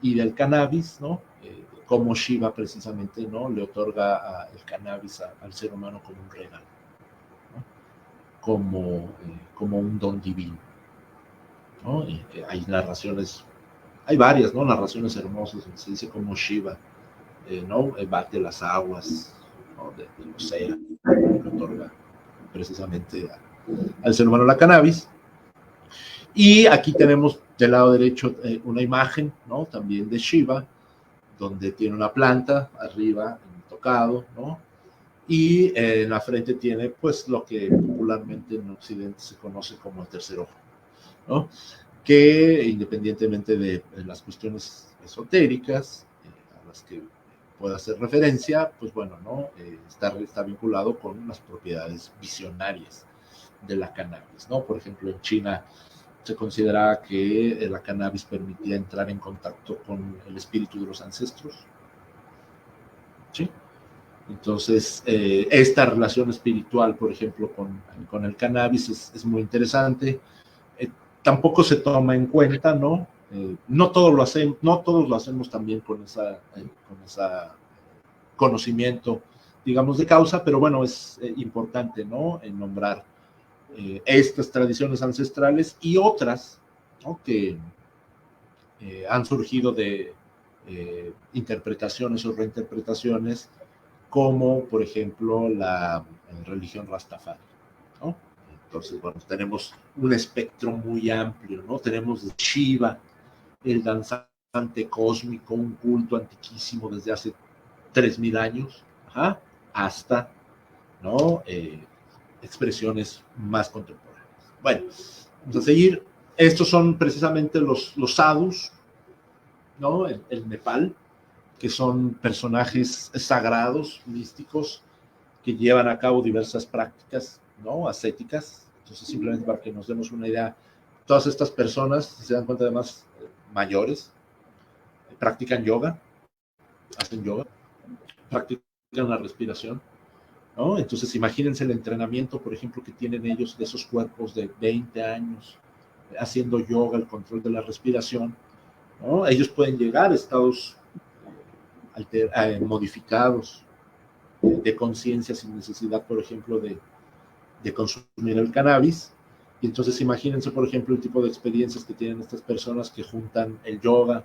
Speaker 2: Y del cannabis, ¿no? Como Shiva precisamente, ¿no? Le otorga el cannabis al ser humano como un regalo, ¿no? Como un don divino, ¿no? Hay narraciones, hay varias, ¿no? Narraciones hermosas, se dice como Shiva, ¿no? Bate las aguas, ¿no? Del océano, que otorga precisamente al ser humano la cannabis. Y aquí tenemos del lado derecho una imagen, ¿no? También de Shiva, donde tiene una planta arriba, tocado, ¿no? Y en la frente tiene, pues, lo que popularmente en Occidente se conoce como el tercer ojo, ¿no? Que independientemente de las cuestiones esotéricas a las que pueda hacer referencia, pues bueno, ¿no? Está vinculado con las propiedades visionarias de la cannabis, ¿no? Por ejemplo, en China se consideraba que la cannabis permitía entrar en contacto con el espíritu de los ancestros, ¿sí? Entonces, esta relación espiritual, por ejemplo, con el cannabis es muy interesante. Tampoco se toma en cuenta, ¿no? No todos lo hacemos también con esa conocimiento, digamos, de causa, pero bueno, es importante, ¿no? En nombrar estas tradiciones ancestrales y otras, ¿no? Que han surgido de interpretaciones o reinterpretaciones, como por ejemplo la religión Rastafari, ¿no? Entonces, bueno, tenemos un espectro muy amplio, ¿no? Tenemos de Shiva, el danzante cósmico, un culto antiquísimo desde hace 3000 años, ajá, hasta, ¿no? Expresiones más contemporáneas. Bueno, vamos a seguir. Estos son precisamente los sadhus, ¿no? El Nepal, que son personajes sagrados, místicos, que llevan a cabo diversas prácticas, ¿no? Ascéticas. Entonces, simplemente para que nos demos una idea, todas estas personas, si se dan cuenta, además, mayores, practican yoga, hacen yoga, practican la respiración, ¿no? Entonces, imagínense el entrenamiento, por ejemplo, que tienen ellos de esos cuerpos de 20 años haciendo yoga, el control de la respiración, ¿no? Ellos pueden llegar a estados modificados de conciencia sin necesidad, por ejemplo, de consumir el cannabis. Y entonces imagínense, por ejemplo, el tipo de experiencias que tienen estas personas que juntan el yoga,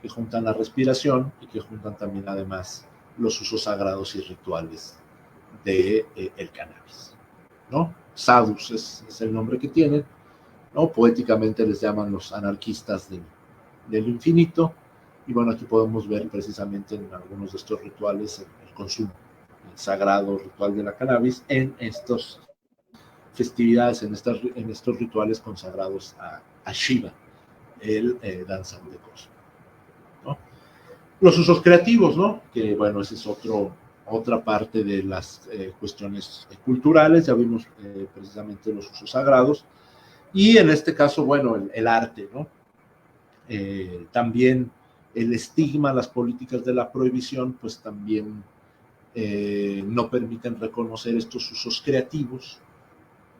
Speaker 2: que juntan la respiración y que juntan también además los usos sagrados y rituales de el cannabis, ¿no? Sadhus es el nombre que tienen, ¿no? Poéticamente les llaman los anarquistas del infinito. Y bueno, aquí podemos ver precisamente en algunos de estos rituales el consumo sagrado ritual de la cannabis en estas festividades, en estos rituales consagrados a Shiva, el danzante cósmico, ¿no? Los usos creativos, ¿no? Que bueno, esa es otra parte de las cuestiones culturales. Ya vimos precisamente los usos sagrados. Y en este caso, bueno, el arte, ¿no? También el estigma, las políticas de la prohibición, pues también no permiten reconocer estos usos creativos,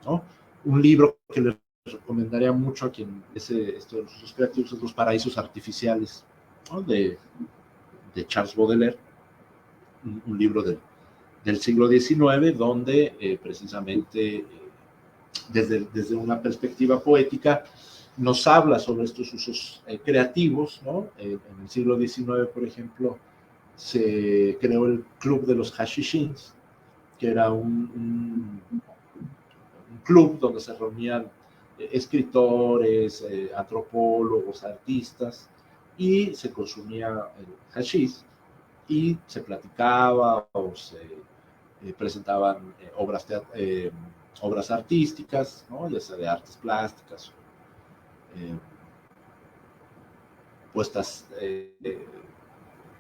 Speaker 2: ¿no? Un libro que les recomendaría mucho a quien esto de los usos creativos es Los paraísos artificiales, ¿no? de Charles Baudelaire, un libro del siglo XIX, donde precisamente desde una perspectiva poética nos habla sobre estos usos creativos, ¿no? En el siglo XIX, por ejemplo, se creó el Club de los Hashishins, que era un club donde se reunían escritores, antropólogos, artistas, y se consumía el hashish y se platicaba o se presentaban obras artísticas, ¿no? Ya sea de artes plásticas, puestas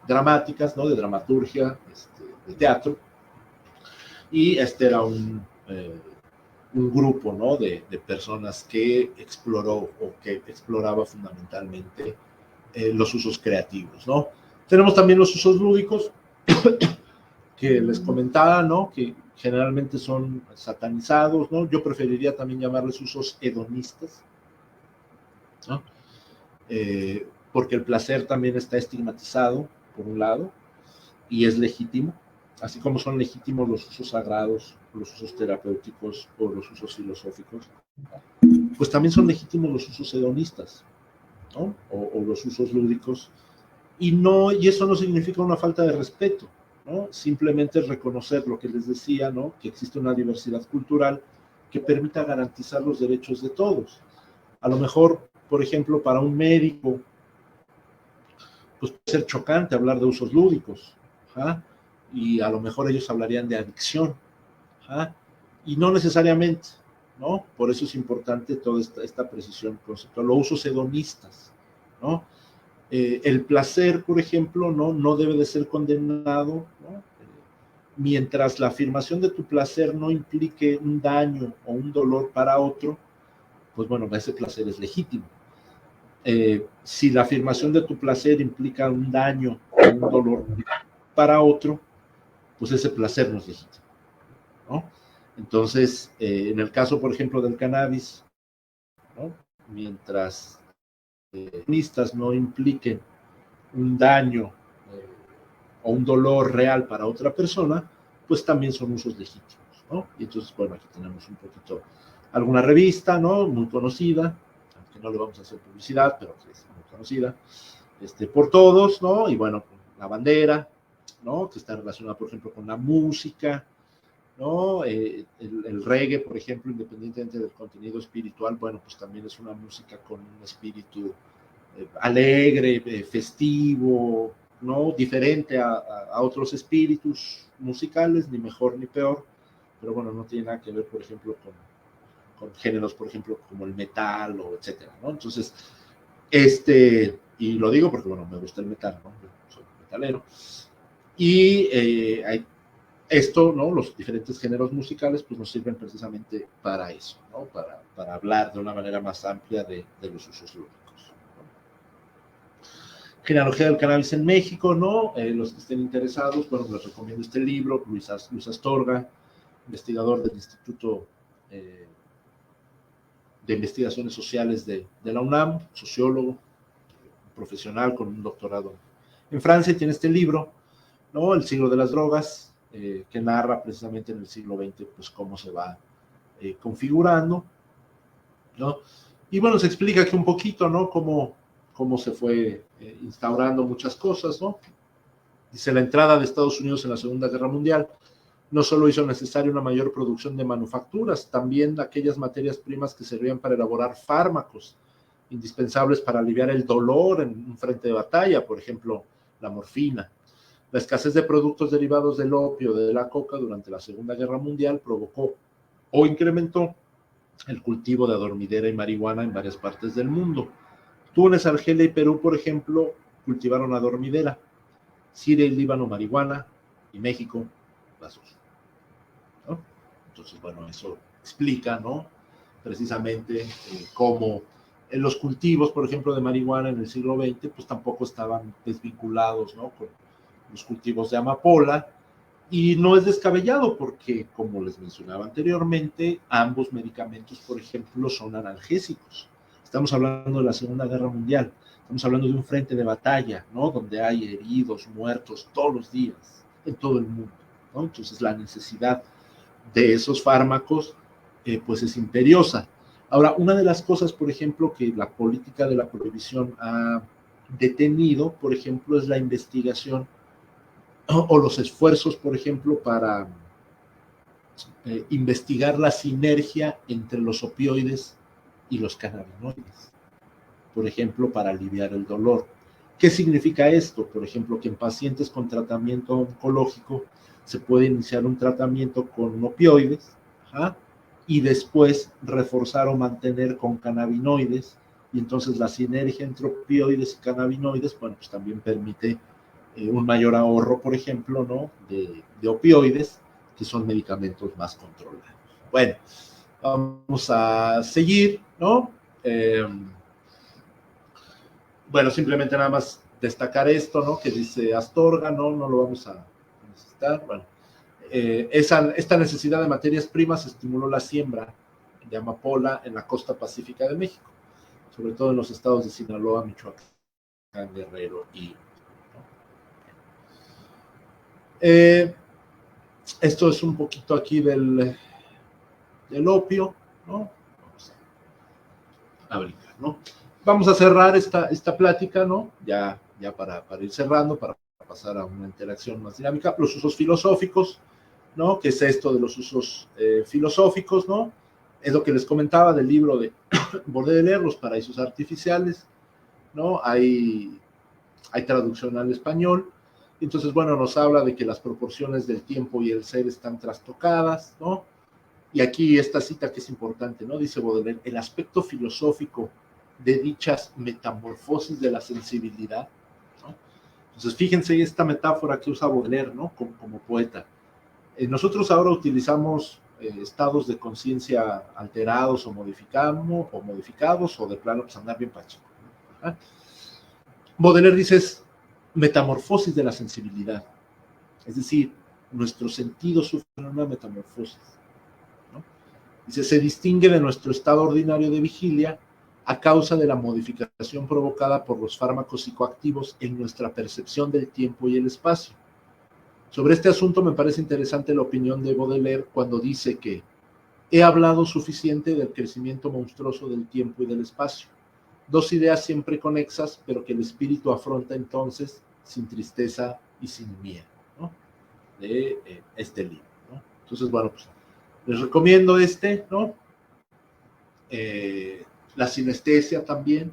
Speaker 2: dramáticas, ¿no? De dramaturgia, de teatro. Y este era un grupo, ¿no? de personas que exploró o que exploraba fundamentalmente los usos creativos, ¿no? Tenemos también los usos lúdicos que les comentaba, ¿no? Que generalmente son satanizados, ¿no? Yo preferiría también llamarles usos hedonistas, ¿no? Porque el placer también está estigmatizado, por un lado, y es legítimo, así como son legítimos los usos sagrados, los usos terapéuticos o los usos filosóficos, pues también son legítimos los usos hedonistas, ¿no? O los usos lúdicos, y eso no significa una falta de respeto, ¿no? Simplemente reconocer lo que les decía, ¿no? Que existe una diversidad cultural que permita garantizar los derechos de todos. A lo mejor, por ejemplo, para un médico, pues puede ser chocante hablar de usos lúdicos, ¿ja? Y a lo mejor ellos hablarían de adicción, ¿ja? Y no necesariamente, ¿no? Por eso es importante toda esta precisión conceptual, los usos hedonistas, ¿no? El placer, por ejemplo, no debe de ser condenado, ¿no? Mientras la afirmación de tu placer no implique un daño o un dolor para otro, pues bueno, ese placer es legítimo. Si la afirmación de tu placer implica un daño o un dolor para otro, pues ese placer no es legítimo, ¿no? Entonces, en el caso, por ejemplo, del cannabis, ¿no? Mientras no impliquen un daño o un dolor real para otra persona, pues también son usos legítimos, ¿no? Y entonces, bueno, aquí tenemos un poquito alguna revista, ¿no? Muy conocida, aunque no le vamos a hacer publicidad, pero es muy conocida, por todos, ¿no? Y bueno, la bandera, ¿no? Que está relacionada, por ejemplo, con la música, ¿no? El reggae, por ejemplo, independientemente del contenido espiritual, bueno, pues también es una música con un espíritu alegre, festivo, ¿no? Diferente a otros espíritus musicales, ni mejor ni peor, pero bueno, no tiene nada que ver, por ejemplo, con géneros, por ejemplo, como el metal o etcétera, ¿no? Entonces, y lo digo porque, bueno, me gusta el metal, ¿no? Yo soy metalero, y esto, ¿no? Los diferentes géneros musicales, pues nos sirven precisamente para eso, ¿no? Para hablar de una manera más amplia de los usos lúdicos. Genealogía del cannabis en México, ¿no? Los que estén interesados, bueno, les recomiendo este libro, Luis Astorga, investigador del Instituto de Investigaciones Sociales de la UNAM, sociólogo, profesional con un doctorado en Francia, y tiene este libro, ¿no? El siglo de las drogas, que narra precisamente en el siglo XX, pues cómo se va configurando, ¿no? Y bueno, se explica aquí un poquito, ¿no? Cómo se fue instaurando muchas cosas, ¿no? Dice, la entrada de Estados Unidos en la Segunda Guerra Mundial no solo hizo necesaria una mayor producción de manufacturas, también aquellas materias primas que servían para elaborar fármacos indispensables para aliviar el dolor en un frente de batalla, por ejemplo, la morfina. La escasez de productos derivados del opio o de la coca durante la Segunda Guerra Mundial provocó o incrementó el cultivo de adormidera y marihuana en varias partes del mundo. Túnez, Argelia y Perú, por ejemplo, cultivaron adormidera. Siria y Líbano, marihuana, y México, las dos, ¿no? Entonces, bueno, eso explica, ¿no? Precisamente cómo en los cultivos, por ejemplo, de marihuana en el siglo XX, pues tampoco estaban desvinculados, ¿no? Con los cultivos de amapola, y no es descabellado porque, como les mencionaba anteriormente, ambos medicamentos, por ejemplo, son analgésicos. Estamos hablando de la Segunda Guerra Mundial, estamos hablando de un frente de batalla, ¿no? Donde hay heridos, muertos todos los días, en todo el mundo, ¿no? Entonces la necesidad de esos fármacos, pues es imperiosa. Ahora, una de las cosas, por ejemplo, que la política de la prohibición ha detenido, por ejemplo, es la investigación o los esfuerzos, por ejemplo, para investigar la sinergia entre los opioides y los cannabinoides, por ejemplo, para aliviar el dolor. ¿Qué significa esto? Por ejemplo, que en pacientes con tratamiento oncológico se puede iniciar un tratamiento con opioides, ¿ja? Y después reforzar o mantener con cannabinoides, y entonces la sinergia entre opioides y cannabinoides, bueno, pues también permite un mayor ahorro, por ejemplo, ¿no? de opioides, que son medicamentos más controlados. Bueno, vamos a seguir, ¿no? Bueno, simplemente nada más destacar esto, ¿no? Que dice Astorga, ¿no? No lo vamos a necesitar. Bueno, esta necesidad de materias primas estimuló la siembra de amapola en la costa pacífica de México, sobre todo en los estados de Sinaloa, Michoacán, Guerrero y... esto es un poquito aquí del opio, ¿no? Vamos a brincar, ¿no? Vamos a cerrar esta plática, ¿no? Ya para ir cerrando, para pasar a una interacción más dinámica. Los usos filosóficos, ¿no? ¿Qué es esto de los usos filosóficos, ¿no? Es lo que les comentaba del libro de Baudelaire, Los paraísos artificiales, ¿no? Hay traducción al español. Entonces, bueno, nos habla de que las proporciones del tiempo y el ser están trastocadas, ¿no? Y aquí esta cita que es importante, ¿no? Dice Baudelaire, el aspecto filosófico de dichas metamorfosis de la sensibilidad, ¿no? Entonces, fíjense esta metáfora que usa Baudelaire, ¿no? Como poeta. Nosotros ahora utilizamos estados de conciencia alterados o modificados, o de plano, pues andar bien pacheco, ¿no? Baudelaire dice es metamorfosis de la sensibilidad, es decir, nuestros sentidos sufren una metamorfosis, ¿no? Dice, se distingue de nuestro estado ordinario de vigilia a causa de la modificación provocada por los fármacos psicoactivos en nuestra percepción del tiempo y el espacio. Sobre este asunto me parece interesante la opinión de Baudelaire cuando dice que he hablado suficiente del crecimiento monstruoso del tiempo y del espacio. Dos ideas siempre conexas, pero que el espíritu afronta entonces sin tristeza y sin miedo, ¿no? De este libro, ¿no? Entonces, bueno, pues les recomiendo ¿no? La sinestesia también,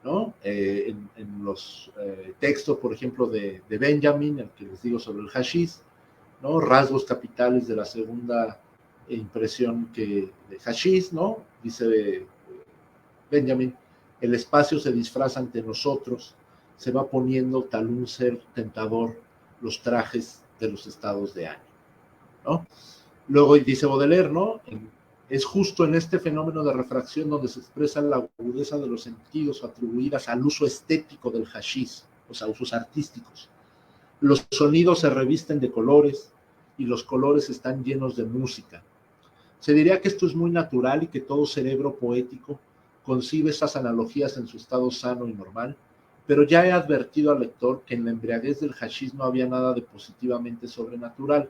Speaker 2: ¿no? En los textos, por ejemplo, de Benjamin, el que les digo sobre el hashish, ¿no? Rasgos capitales de la segunda impresión de hashish, ¿no? Dice Benjamin, el espacio se disfraza ante nosotros, se va poniendo tal un ser tentador los trajes de los estados de ánimo, ¿no? Luego dice Baudelaire, ¿no? Es justo en este fenómeno de refracción donde se expresa la agudeza de los sentidos atribuidas al uso estético del hashish, o sea, usos artísticos. Los sonidos se revisten de colores y los colores están llenos de música. Se diría que esto es muy natural y que todo cerebro poético concibe esas analogías en su estado sano y normal, pero ya he advertido al lector que en la embriaguez del hashish no había nada de positivamente sobrenatural,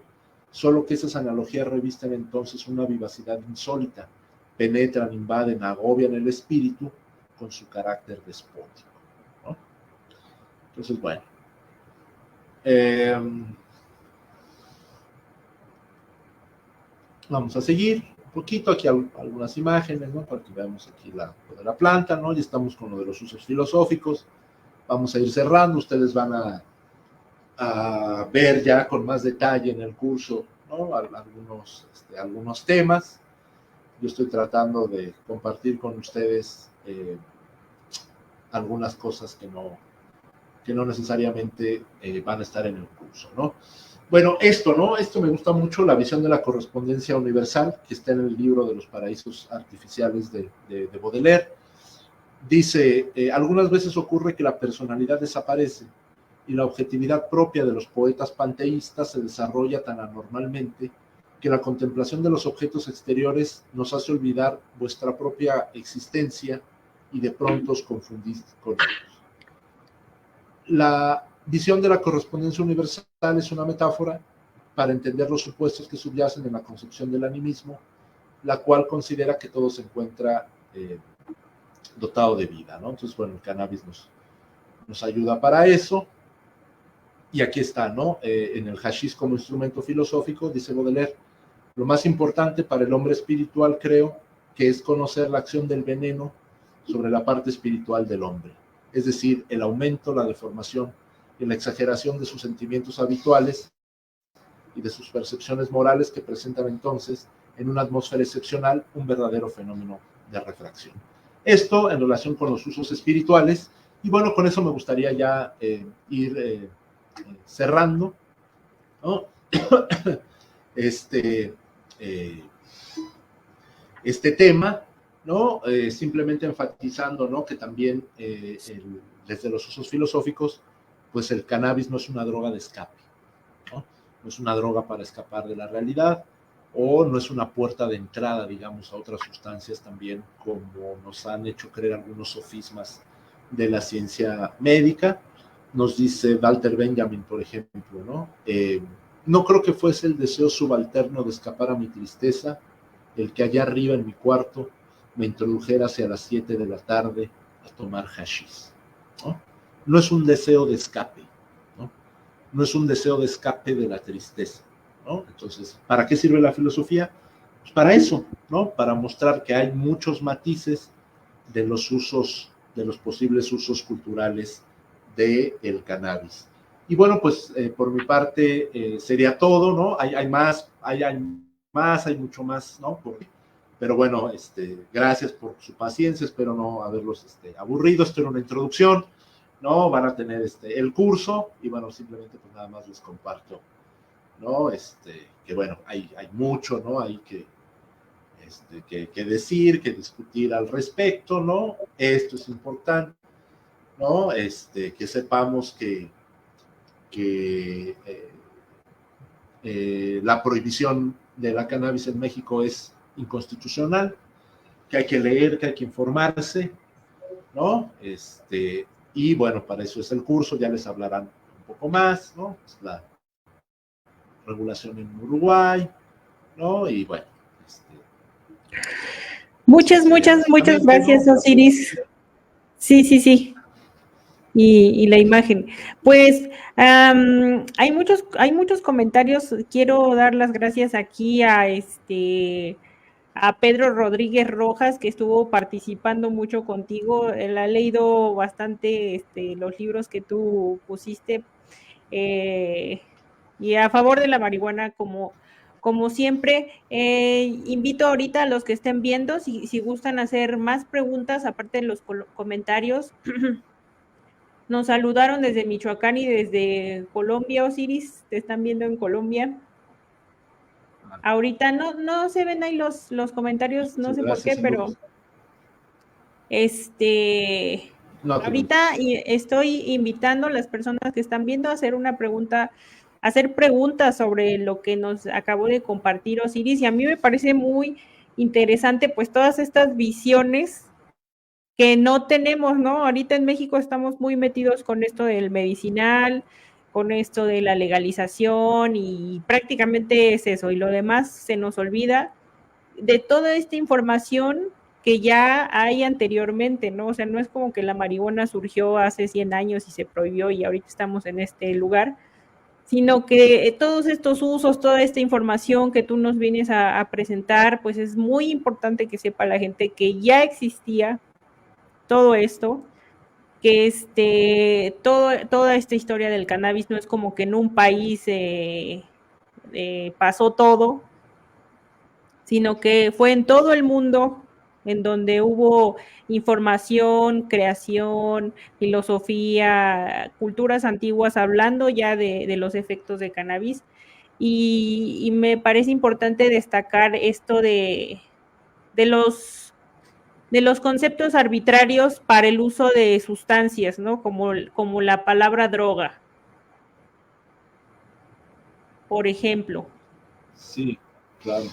Speaker 2: solo que esas analogías revisten entonces una vivacidad insólita, penetran, invaden, agobian el espíritu con su carácter despótico, ¿no? Entonces, bueno. Vamos a seguir un poquito, aquí algunas imágenes, ¿no? Para que veamos aquí lo de la planta, ¿no? Ya estamos con lo de los usos filosóficos. Vamos a ir cerrando, ustedes van a ver ya con más detalle en el curso, ¿no? Algunos temas. Yo estoy tratando de compartir con ustedes algunas cosas que no necesariamente van a estar en el curso, ¿no? Bueno, ¿no? Esto me gusta mucho, la visión de la correspondencia universal, que está en el libro de los paraísos artificiales de Baudelaire. Dice, algunas veces ocurre que la personalidad desaparece y la objetividad propia de los poetas panteístas se desarrolla tan anormalmente que la contemplación de los objetos exteriores nos hace olvidar vuestra propia existencia y de pronto os confundís con ellos. La visión de la correspondencia universal es una metáfora para entender los supuestos que subyacen en la concepción del animismo, la cual considera que todo se encuentra dotado de vida, ¿no? Entonces, bueno, el cannabis nos ayuda para eso. Y aquí está, ¿no? En el hashish como instrumento filosófico, dice Baudelaire, lo más importante para el hombre espiritual, creo, que es conocer la acción del veneno sobre la parte espiritual del hombre, es decir, el aumento, la deformación y la exageración de sus sentimientos habituales y de sus percepciones morales que presentan entonces, en una atmósfera excepcional, un verdadero fenómeno de refracción. Esto en relación con los usos espirituales, y bueno, con eso me gustaría ya ir cerrando, ¿no? este tema, ¿no? Simplemente enfatizando, ¿no? Que también desde los usos filosóficos, pues el cannabis no es una droga de escape, ¿no? No es una droga para escapar de la realidad, o no es una puerta de entrada, digamos, a otras sustancias también, como nos han hecho creer algunos sofismas de la ciencia médica. Nos dice Walter Benjamin, por ejemplo, ¿no? No creo que fuese el deseo subalterno de escapar a mi tristeza, el que allá arriba en mi cuarto me introdujera hacia las 7 de la tarde a tomar hashish, ¿no? No es un deseo de escape, ¿no? no es un deseo de escape de la tristeza, ¿no? Entonces, ¿para qué sirve la filosofía? Pues para eso, ¿no? Para mostrar que hay muchos matices de los usos, de los posibles usos culturales del cannabis. Y bueno, pues por mi parte sería todo, ¿no? Hay más, hay mucho más, ¿no? Pero bueno, gracias por su paciencia, espero no haberlos aburrido, esto era una introducción, ¿no? Van a tener el curso y bueno, simplemente pues nada más les comparto, ¿no? Que bueno, hay mucho, ¿no? Hay que decir, que discutir al respecto, ¿no? Esto es importante, ¿no? Que sepamos que la prohibición de la cannabis en México es inconstitucional, que hay que leer, que hay que informarse, ¿no? Y bueno, para eso es el curso, ya les hablarán un poco más, ¿no? Es la regulación en Uruguay, ¿no? Y bueno,
Speaker 1: muchas gracias,
Speaker 2: ¿no?
Speaker 1: Osiris. Sí. Y la imagen. Pues hay muchos comentarios. Quiero dar las gracias aquí a Pedro Rodríguez Rojas, que estuvo participando mucho contigo. Él ha leído bastante los libros que tú pusiste, y a favor de la marihuana, como siempre. Invito ahorita a los que estén viendo, si gustan hacer más preguntas, aparte de los comentarios. Nos saludaron desde Michoacán y desde Colombia, Osiris, te están viendo en Colombia. Ahorita no se ven ahí los comentarios, no sé por qué, pero ahorita estoy invitando a las personas que están viendo a hacer preguntas sobre lo que nos acabó de compartir Osiris, y a mí me parece muy interesante pues todas estas visiones que no tenemos, ¿no? Ahorita en México estamos muy metidos con esto del medicinal, con esto de la legalización, y prácticamente es eso, y lo demás se nos olvida de toda esta información que ya hay anteriormente, ¿no? O sea, no es como que la marihuana surgió hace 100 años y se prohibió y ahorita estamos en este lugar, sino que todos estos usos, toda esta información que tú nos vienes a presentar, pues es muy importante que sepa la gente que ya existía todo esto, que toda esta historia del cannabis no es como que en un país pasó todo, sino que fue en todo el mundo en donde hubo información, creación, filosofía, culturas antiguas hablando ya de los efectos de cannabis. Y me parece importante destacar esto de los conceptos arbitrarios para el uso de sustancias, ¿no? Como la palabra droga, por ejemplo.
Speaker 2: Sí, claro.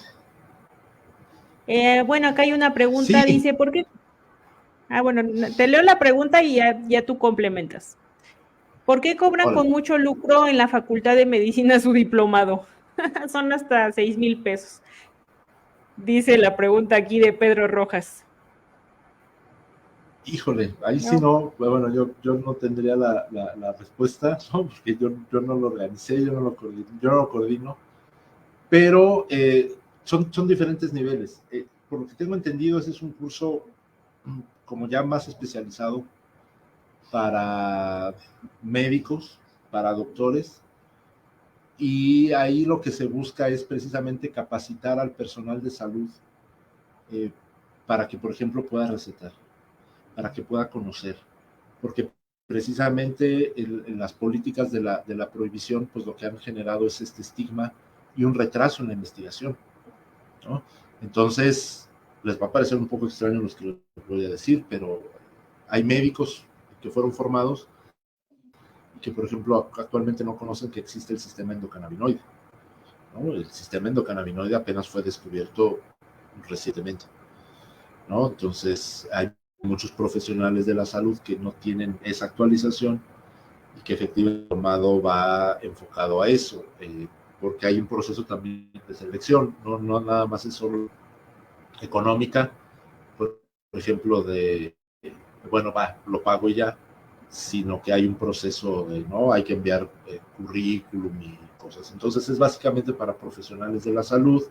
Speaker 1: Bueno, acá hay una pregunta,
Speaker 2: Sí.
Speaker 1: dice, ¿por qué? Bueno, te leo la pregunta y ya tú complementas. ¿Por qué cobran
Speaker 2: Hola.
Speaker 1: con mucho lucro en la Facultad de Medicina su diplomado? Son hasta 6,000 pesos. Dice la pregunta aquí de Pedro Rojas.
Speaker 2: Híjole, ahí sí
Speaker 1: No.
Speaker 2: no, bueno, yo no tendría la respuesta, ¿no? Porque yo no lo organicé, yo no lo coordino, pero son diferentes niveles. Por lo que tengo entendido, ese es un curso como ya más especializado para médicos, para doctores, y ahí lo que se busca es precisamente capacitar al personal de salud para que, por ejemplo, pueda recetar, para que pueda conocer, porque precisamente en las políticas de la prohibición, pues lo que han generado es este estigma y un retraso en la investigación, ¿no? Entonces, les va a parecer un poco extraño lo que les voy a decir, pero hay médicos que fueron formados y que, por ejemplo, actualmente no conocen que existe el sistema endocannabinoide, ¿no? El sistema endocannabinoide apenas fue descubierto recientemente, ¿no? Entonces, hay muchos profesionales de la salud que no tienen esa actualización y que efectivamente el formado va enfocado a eso, porque hay un proceso también de selección, no nada más es solo económica, por ejemplo, bueno, lo pago y ya, sino que hay un proceso de, ¿no? Hay que enviar currículum y cosas. Entonces es básicamente para profesionales de la salud,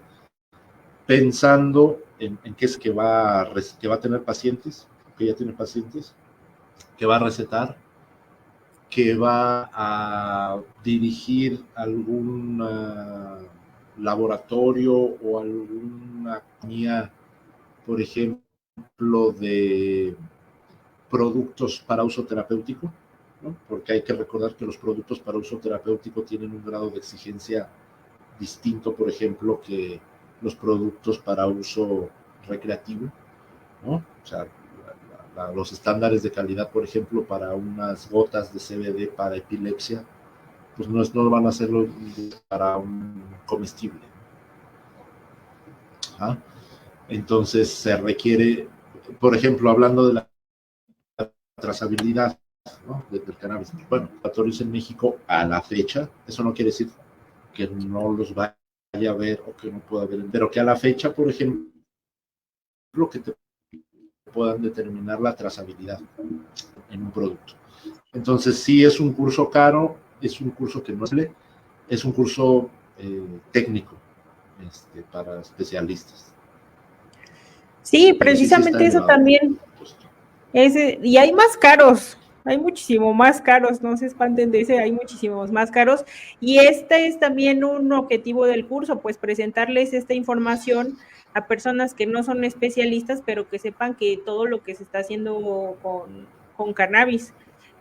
Speaker 2: pensando en qué es que va a tener pacientes, que ya tiene pacientes, que va a recetar, que va a dirigir algún laboratorio o alguna compañía, por ejemplo, de productos para uso terapéutico, ¿no? Porque hay que recordar que los productos para uso terapéutico tienen un grado de exigencia distinto, por ejemplo, que los productos para uso recreativo, ¿no? O sea, los estándares de calidad, por ejemplo, para unas gotas de CBD para epilepsia, pues no van a hacerlo para un comestible. ¿Ah? Entonces se requiere, por ejemplo, hablando de la trazabilidad, ¿no? del cannabis. Bueno, laboratorios en México a la fecha, eso no quiere decir que no los vaya a ver o que no pueda ver, pero que a la fecha, por ejemplo, que te puedan determinar la trazabilidad en un producto. Entonces, sí es un curso caro, es un curso que no es un curso técnico para especialistas.
Speaker 1: Sí,
Speaker 2: Pero sí
Speaker 1: precisamente
Speaker 2: está
Speaker 1: eso
Speaker 2: elevado.
Speaker 1: también. Y hay más caros, hay muchísimo más caros, no se espanten de ese, hay muchísimos más caros. Y este es también un objetivo del curso, pues presentarles esta información a personas que no son especialistas, pero que sepan que todo lo que se está haciendo con cannabis.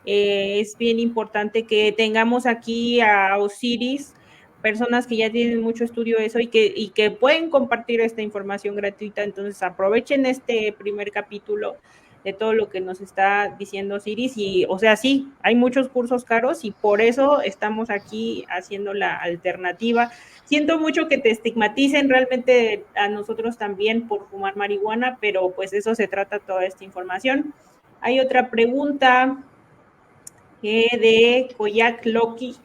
Speaker 1: Es bien importante que tengamos aquí a Osiris, personas que ya tienen mucho estudio de eso y que pueden compartir esta información gratuita. Entonces aprovechen este primer capítulo de todo lo que nos está diciendo Osiris. Y, o sea, sí, hay muchos cursos caros y por eso estamos aquí haciendo la alternativa. Siento mucho que te estigmaticen realmente a nosotros también por fumar marihuana, pero pues eso se trata toda esta información. Hay otra pregunta de Koyak Loki,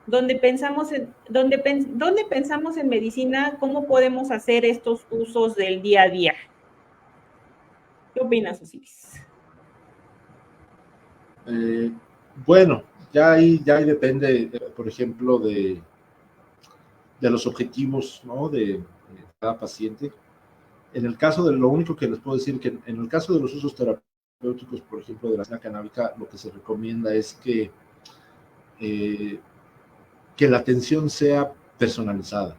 Speaker 1: donde pensamos en medicina, ¿cómo podemos hacer estos usos del día a día? ¿Qué opinas, Osiris?
Speaker 2: Bueno, ya ahí depende, por ejemplo, de los objetivos, ¿no? de cada paciente. En el caso de, lo único que les puedo decir que en el caso de los usos terapéuticos, por ejemplo, de la cena canábica, lo que se recomienda es que la atención sea personalizada.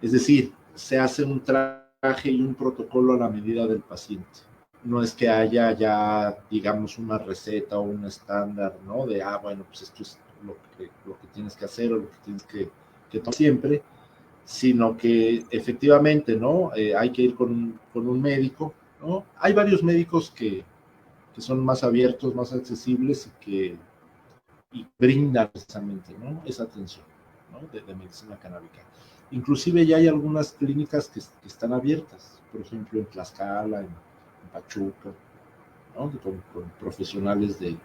Speaker 2: Es decir, se hace un traje y un protocolo a la medida del paciente. No es que haya ya, digamos, una receta o un estándar, ¿no? De, bueno, pues esto es lo que tienes que hacer o lo que tienes que tomar siempre, sino que efectivamente, ¿no? Hay que ir con un médico, ¿no? Hay varios médicos que son más abiertos, más accesibles y brindan precisamente, ¿no? Esa atención, ¿no? de medicina canábica. Inclusive ya hay algunas clínicas que están abiertas, por ejemplo en Tlaxcala, en Pachuca, ¿no? con profesionales de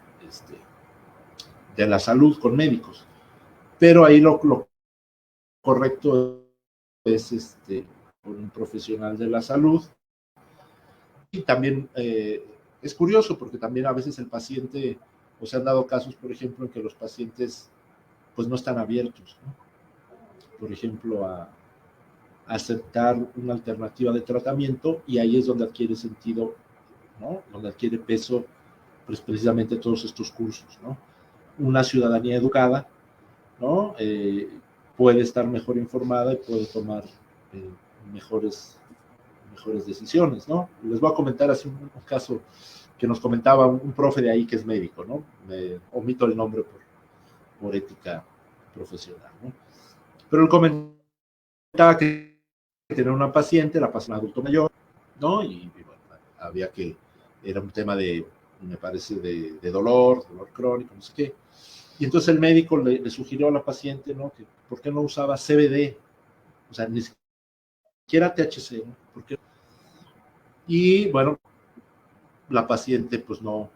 Speaker 2: la salud, con médicos. Pero ahí lo correcto es con un profesional de la salud. Y también es curioso porque también a veces el paciente, o se han dado casos, por ejemplo, en que los pacientes pues no están abiertos, ¿no? Por ejemplo, a aceptar una alternativa de tratamiento, y ahí es donde adquiere sentido, ¿no? Donde adquiere peso, pues precisamente todos estos cursos, ¿no? Una ciudadanía educada, ¿no? Puede estar mejor informada y puede tomar mejores decisiones, ¿no? Les voy a comentar así un caso que nos comentaba un profe de ahí que es médico, ¿no? Me omito el nombre por ética profesional, ¿no? Pero él comentaba que tenía una paciente, la paciente adulto mayor, ¿no? Y bueno, había que, era un tema me parece, de dolor crónico, no sé qué. Y entonces el médico le sugirió a la paciente, ¿no? Que por qué no usaba CBD, o sea, ni siquiera THC, ¿no? ¿Por qué? Y bueno, la paciente pues no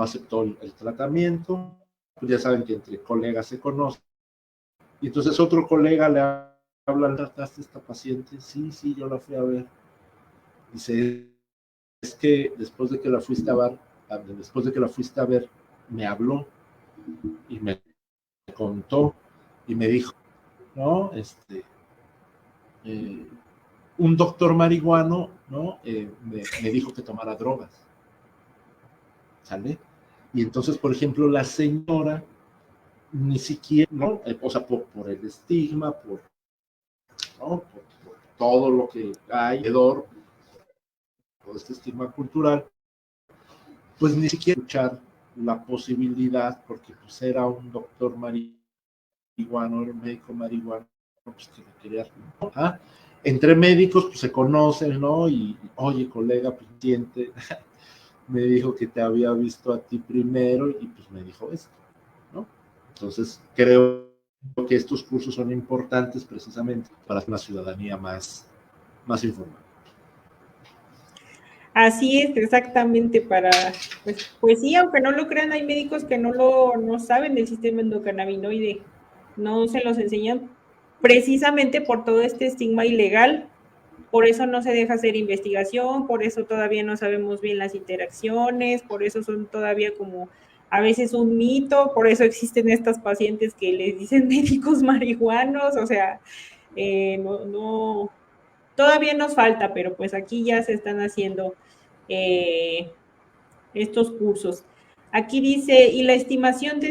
Speaker 2: aceptó el tratamiento, pues ya saben que entre colegas se conocen. Y entonces otro colega le habla, ¿trataste a esta paciente? Sí, yo la fui a ver. Dice, es que después de que la fuiste a ver, me habló y me contó y me dijo, ¿no? Un doctor marihuano, ¿no? Me dijo que tomara drogas, ¿sale? Y entonces, por ejemplo, la señora ni siquiera, ¿no? O sea, por el estigma, ¿no? Por todo lo que hay alrededor, todo este estigma cultural, pues ni siquiera escuchar la posibilidad, porque pues era un doctor marihuano, era un médico marihuano, pues que le quería, ¿no? Entre médicos pues se conocen, ¿no? Y oye, colega, paciente, me dijo que te había visto a ti primero y pues me dijo esto, ¿no? Entonces creo que estos cursos son importantes precisamente para una ciudadanía más informada.
Speaker 1: Así es, exactamente, pues sí, aunque no lo crean, hay médicos que no saben del sistema endocannabinoide, no se los enseñan precisamente por todo este estigma ilegal, por eso no se deja hacer investigación, por eso todavía no sabemos bien las interacciones, por eso son todavía como a veces un mito, por eso existen estas pacientes que les dicen médicos marihuanos, o sea, todavía nos falta, pero pues aquí ya se están haciendo estos cursos. Aquí dice, y la estimación de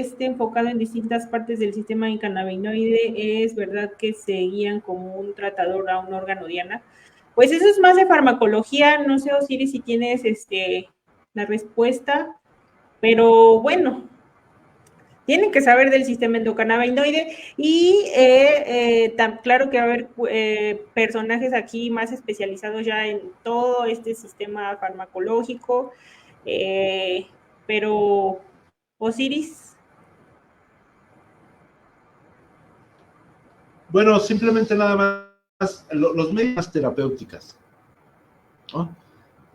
Speaker 1: este enfocado en distintas partes del sistema endocannabinoide es verdad que se guían como un tratador a un órgano diana. Pues eso es más de farmacología, no sé, Osiris, si tienes la respuesta, pero bueno, tienen que saber del sistema endocannabinoide y claro que va a haber personajes aquí más especializados ya en todo este sistema farmacológico, pero Osiris.
Speaker 2: Bueno, simplemente nada más los medios terapéuticas, ¿no?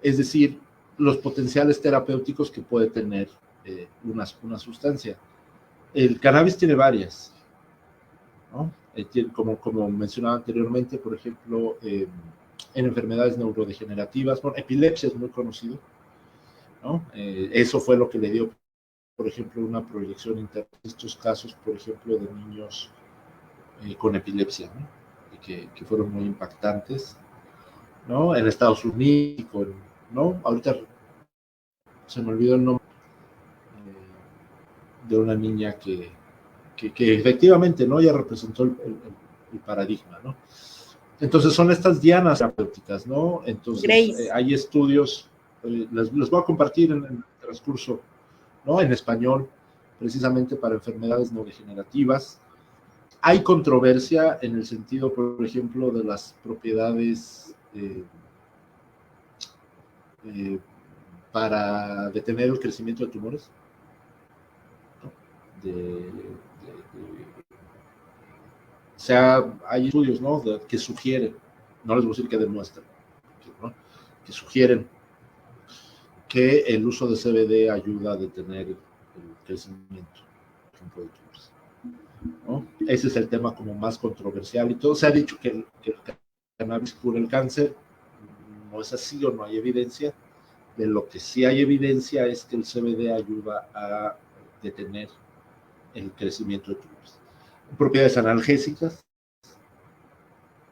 Speaker 2: Es decir, los potenciales terapéuticos que puede tener una sustancia. El cannabis tiene varias, ¿no? Como mencionaba anteriormente, por ejemplo, en enfermedades neurodegenerativas, bueno, epilepsia es muy conocido, ¿no? Eso fue lo que le dio, por ejemplo, una proyección interna en estos casos, por ejemplo, de niños con epilepsia, ¿no? Que fueron muy impactantes, ¿no? En Estados Unidos, ¿no? Ahorita se me olvidó el nombre de una niña que efectivamente, ¿no? Ya representó el paradigma, ¿no? Entonces son estas dianas terapéuticas, ¿no? Entonces hay estudios, les voy a compartir en el transcurso, ¿no? En español, precisamente para enfermedades neurodegenerativas. Hay controversia en el sentido, por ejemplo, de las propiedades para detener el crecimiento de tumores, ¿no? O sea, hay estudios, ¿no? Que sugieren, no les voy a decir que demuestran, ¿no? Que sugieren que el uso de CBD ayuda a detener el crecimiento, por ejemplo, de tumores, ¿no? Ese es el tema como más controversial y todo se ha dicho que el cannabis cura el cáncer. No es así o no hay evidencia. De lo que sí hay evidencia es que el CBD ayuda a detener el crecimiento de tumores. Propiedades analgésicas,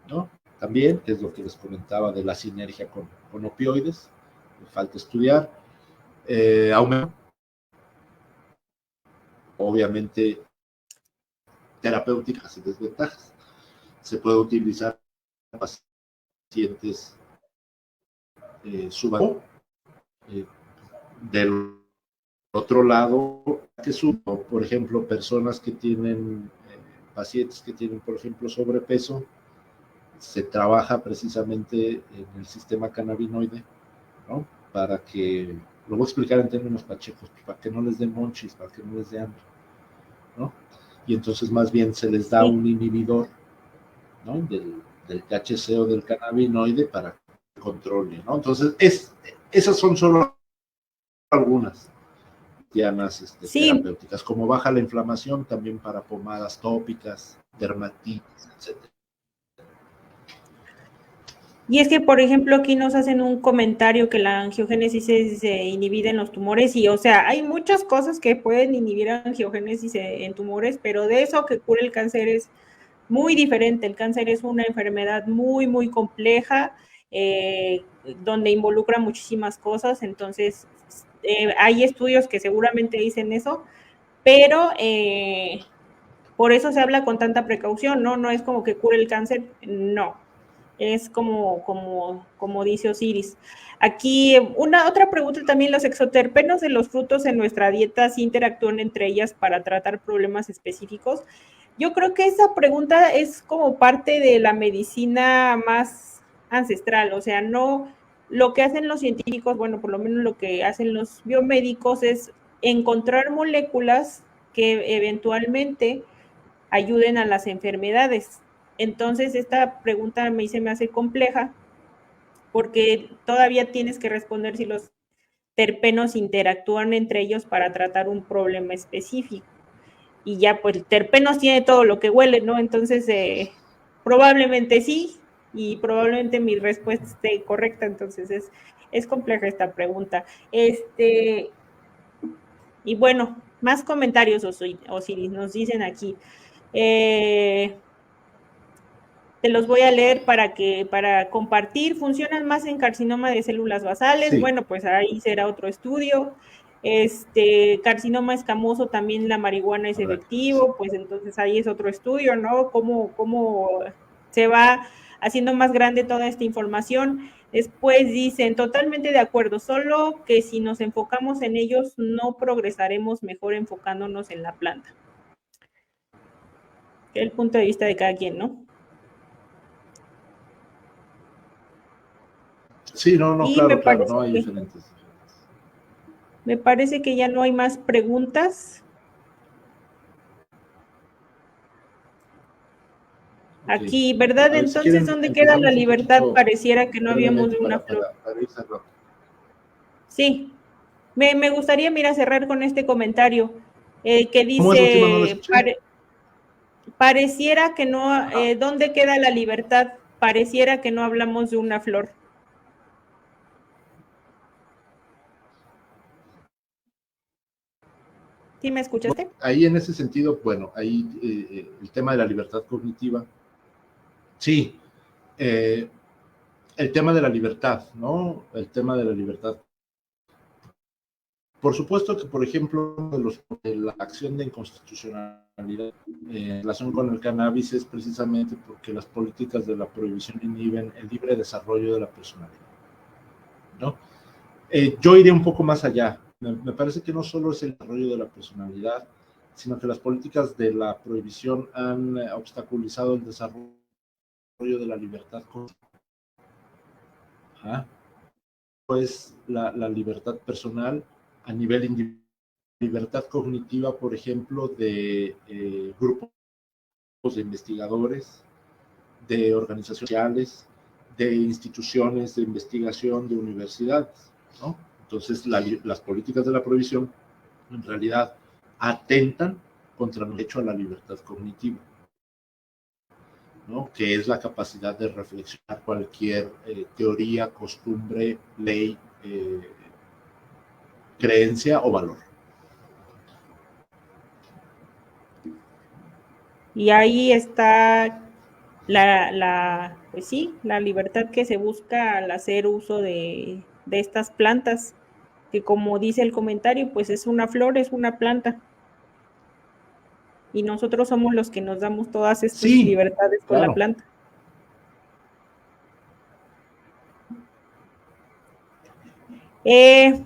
Speaker 2: ¿no? También, que es lo que les comentaba de la sinergia con opioides, me falta estudiar. Aumento, obviamente, terapéuticas y desventajas. Se puede utilizar en pacientes subacuáticos. Del otro lado, que por ejemplo, personas que tienen, pacientes que tienen, por ejemplo, sobrepeso, se trabaja precisamente en el sistema cannabinoide, ¿no? Para que, lo voy a explicar en términos pachecos, para que no les dé monchis, para que no les dé hambre, ¿no? Y entonces más bien se les da un inhibidor, ¿no? Del THC o del cannabinoide para que controle, ¿no? Entonces, esas son solo algunas dianas terapéuticas, como baja la inflamación también para pomadas tópicas, dermatitis, etc.
Speaker 1: Y es que, por ejemplo, aquí nos hacen un comentario que la angiogénesis es inhibida en los tumores y, o sea, hay muchas cosas que pueden inhibir angiogénesis en tumores, pero de eso que cura el cáncer es muy diferente. El cáncer es una enfermedad muy, muy compleja, donde involucra muchísimas cosas, entonces hay estudios que seguramente dicen eso, pero por eso se habla con tanta precaución, ¿no? No es como que cure el cáncer, no. Es como dice Osiris. Aquí, una otra pregunta también, ¿los exoterpenos de los frutos en nuestra dieta sí interactúan entre ellas para tratar problemas específicos? Yo creo que esa pregunta es como parte de la medicina más ancestral, o sea, no lo que hacen los científicos, bueno, por lo menos lo que hacen los biomédicos es encontrar moléculas que eventualmente ayuden a las enfermedades. Entonces, esta pregunta a mí se me hace compleja porque todavía tienes que responder si los terpenos interactúan entre ellos para tratar un problema específico. Y ya, pues, terpenos tiene todo lo que huele, ¿no? Entonces, probablemente sí, y probablemente mi respuesta esté correcta. Entonces, es compleja esta pregunta. Y bueno, más comentarios, Osiris, nos dicen aquí. Te los voy a leer para compartir. ¿Funcionan más en carcinoma de células basales?
Speaker 2: Sí.
Speaker 1: Bueno, pues ahí será otro estudio. Carcinoma escamoso, también la marihuana es
Speaker 2: Habrá que ver, sí.
Speaker 1: efectivo, pues entonces ahí es otro estudio, ¿no? Cómo se va haciendo más grande toda esta información. Después dicen, totalmente de acuerdo, solo que si nos enfocamos en ellos, no progresaremos mejor enfocándonos en la planta. El punto de vista de cada quien, ¿no?
Speaker 2: Sí, no, no,
Speaker 1: Y
Speaker 2: claro, claro, no hay diferentes.
Speaker 1: me parece que ya no hay más preguntas.
Speaker 2: Okay.
Speaker 1: Aquí, ¿verdad?
Speaker 2: A ver, si
Speaker 1: Entonces,
Speaker 2: quieren,
Speaker 1: ¿dónde queda la
Speaker 2: empezamos un
Speaker 1: libertad?
Speaker 2: poquito
Speaker 1: Pareciera que no habíamos
Speaker 2: brevemente
Speaker 1: de una flor.
Speaker 2: para ir cerrando.
Speaker 1: Sí, me gustaría, mira, cerrar con este comentario que
Speaker 2: ¿Cómo es la última? No la
Speaker 1: dice,
Speaker 2: escuché.
Speaker 1: pareciera que no,
Speaker 2: Ajá.
Speaker 1: ¿dónde queda la libertad? Pareciera que no hablamos de una flor. ¿Sí me escuchaste?
Speaker 2: Ahí en ese sentido, bueno, ahí el tema de la libertad cognitiva, sí, el tema de la libertad, ¿no? El tema de la libertad. Por supuesto que, por ejemplo, de la acción de inconstitucionalidad en relación con el cannabis es precisamente porque las políticas de la prohibición inhiben el libre desarrollo de la personalidad, ¿no? Yo iría un poco más allá. Me parece que no solo es el desarrollo de la personalidad, sino que las políticas de la prohibición han obstaculizado el desarrollo de la libertad. Pues la libertad personal a nivel individual, libertad cognitiva, por ejemplo, de grupos de investigadores, de organizaciones sociales, de instituciones de investigación, de universidades, ¿no? Entonces, las políticas de la prohibición en realidad atentan contra el derecho a la libertad cognitiva, ¿no? Que es la capacidad de reflexionar cualquier teoría, costumbre, ley, creencia o valor.
Speaker 1: Y ahí está pues sí, la libertad que se busca al hacer uso de estas plantas, que como dice el comentario, pues es una flor, es una planta. Y nosotros somos los que nos damos todas estas
Speaker 2: Sí,
Speaker 1: libertades con la
Speaker 2: claro.
Speaker 1: planta.
Speaker 2: Es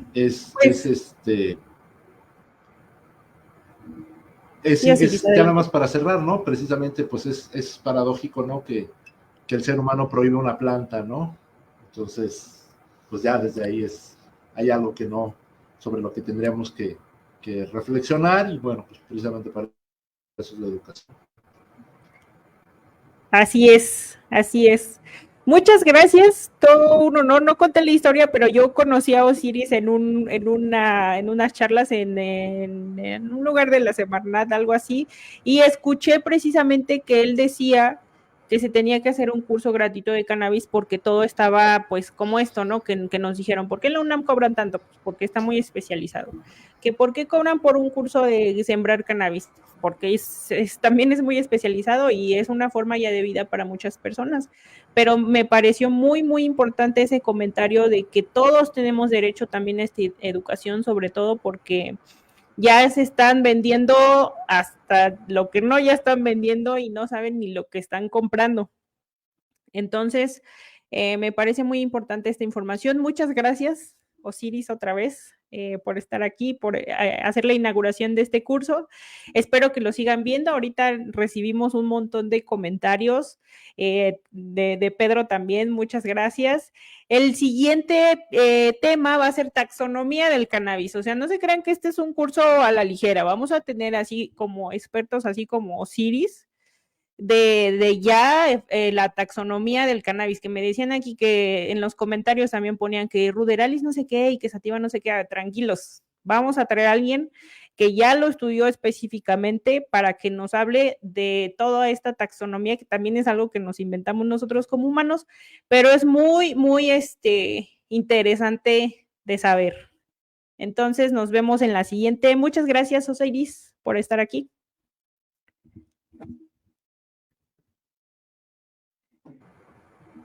Speaker 1: Pues, sí, así dice,
Speaker 2: ya nada
Speaker 1: adelante.
Speaker 2: más para cerrar, ¿no? Precisamente, pues es paradójico, ¿no? Que el ser humano prohíbe una planta, ¿no? Entonces, pues ya desde ahí hay algo que no, sobre lo que tendríamos que reflexionar y bueno, pues precisamente para eso es la educación.
Speaker 1: Así es, así es. Muchas gracias. Todo un honor. No conté la historia, pero yo conocí a Osiris en unas charlas en un lugar de la Semarnat, algo así, y escuché precisamente que él decía que se tenía que hacer un curso gratuito de cannabis porque todo estaba pues como esto, ¿no? Que nos dijeron, ¿por qué en la UNAM cobran tanto? Pues porque está muy especializado. ¿Que por qué cobran por un curso de sembrar cannabis? Porque también es muy especializado y es una forma ya de vida para muchas personas. Pero me pareció muy, muy importante ese comentario de que todos tenemos derecho también a esta educación, sobre todo porque ya se están vendiendo hasta lo que no ya están vendiendo y no saben ni lo que están comprando. Entonces, me parece muy importante esta información. Muchas gracias, Osiris, otra vez. Por estar aquí, por hacer la inauguración de este curso. Espero que lo sigan viendo. Ahorita recibimos un montón de comentarios de Pedro también. Muchas gracias. El siguiente tema va a ser taxonomía del cannabis. O sea, no se crean que este es un curso a la ligera. Vamos a tener así como expertos, así como Osiris, de ya la taxonomía del cannabis, que me decían aquí que en los comentarios también ponían que Ruderalis no sé qué y que Sativa no sé qué. Tranquilos, vamos a traer a alguien que ya lo estudió específicamente para que nos hable de toda esta taxonomía, que también es algo que nos inventamos nosotros como humanos, pero es muy, muy interesante de saber. Entonces nos vemos en la siguiente. Muchas gracias, Osiris, por estar aquí.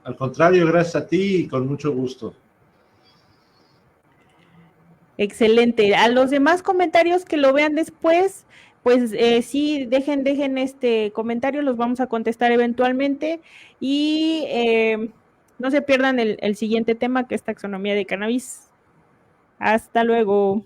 Speaker 2: Al contrario, gracias a ti y con mucho gusto.
Speaker 1: Excelente. A los demás comentarios que lo vean después, pues sí, dejen este comentario, los vamos a contestar eventualmente y no se pierdan el siguiente tema, que es taxonomía de cannabis. Hasta luego.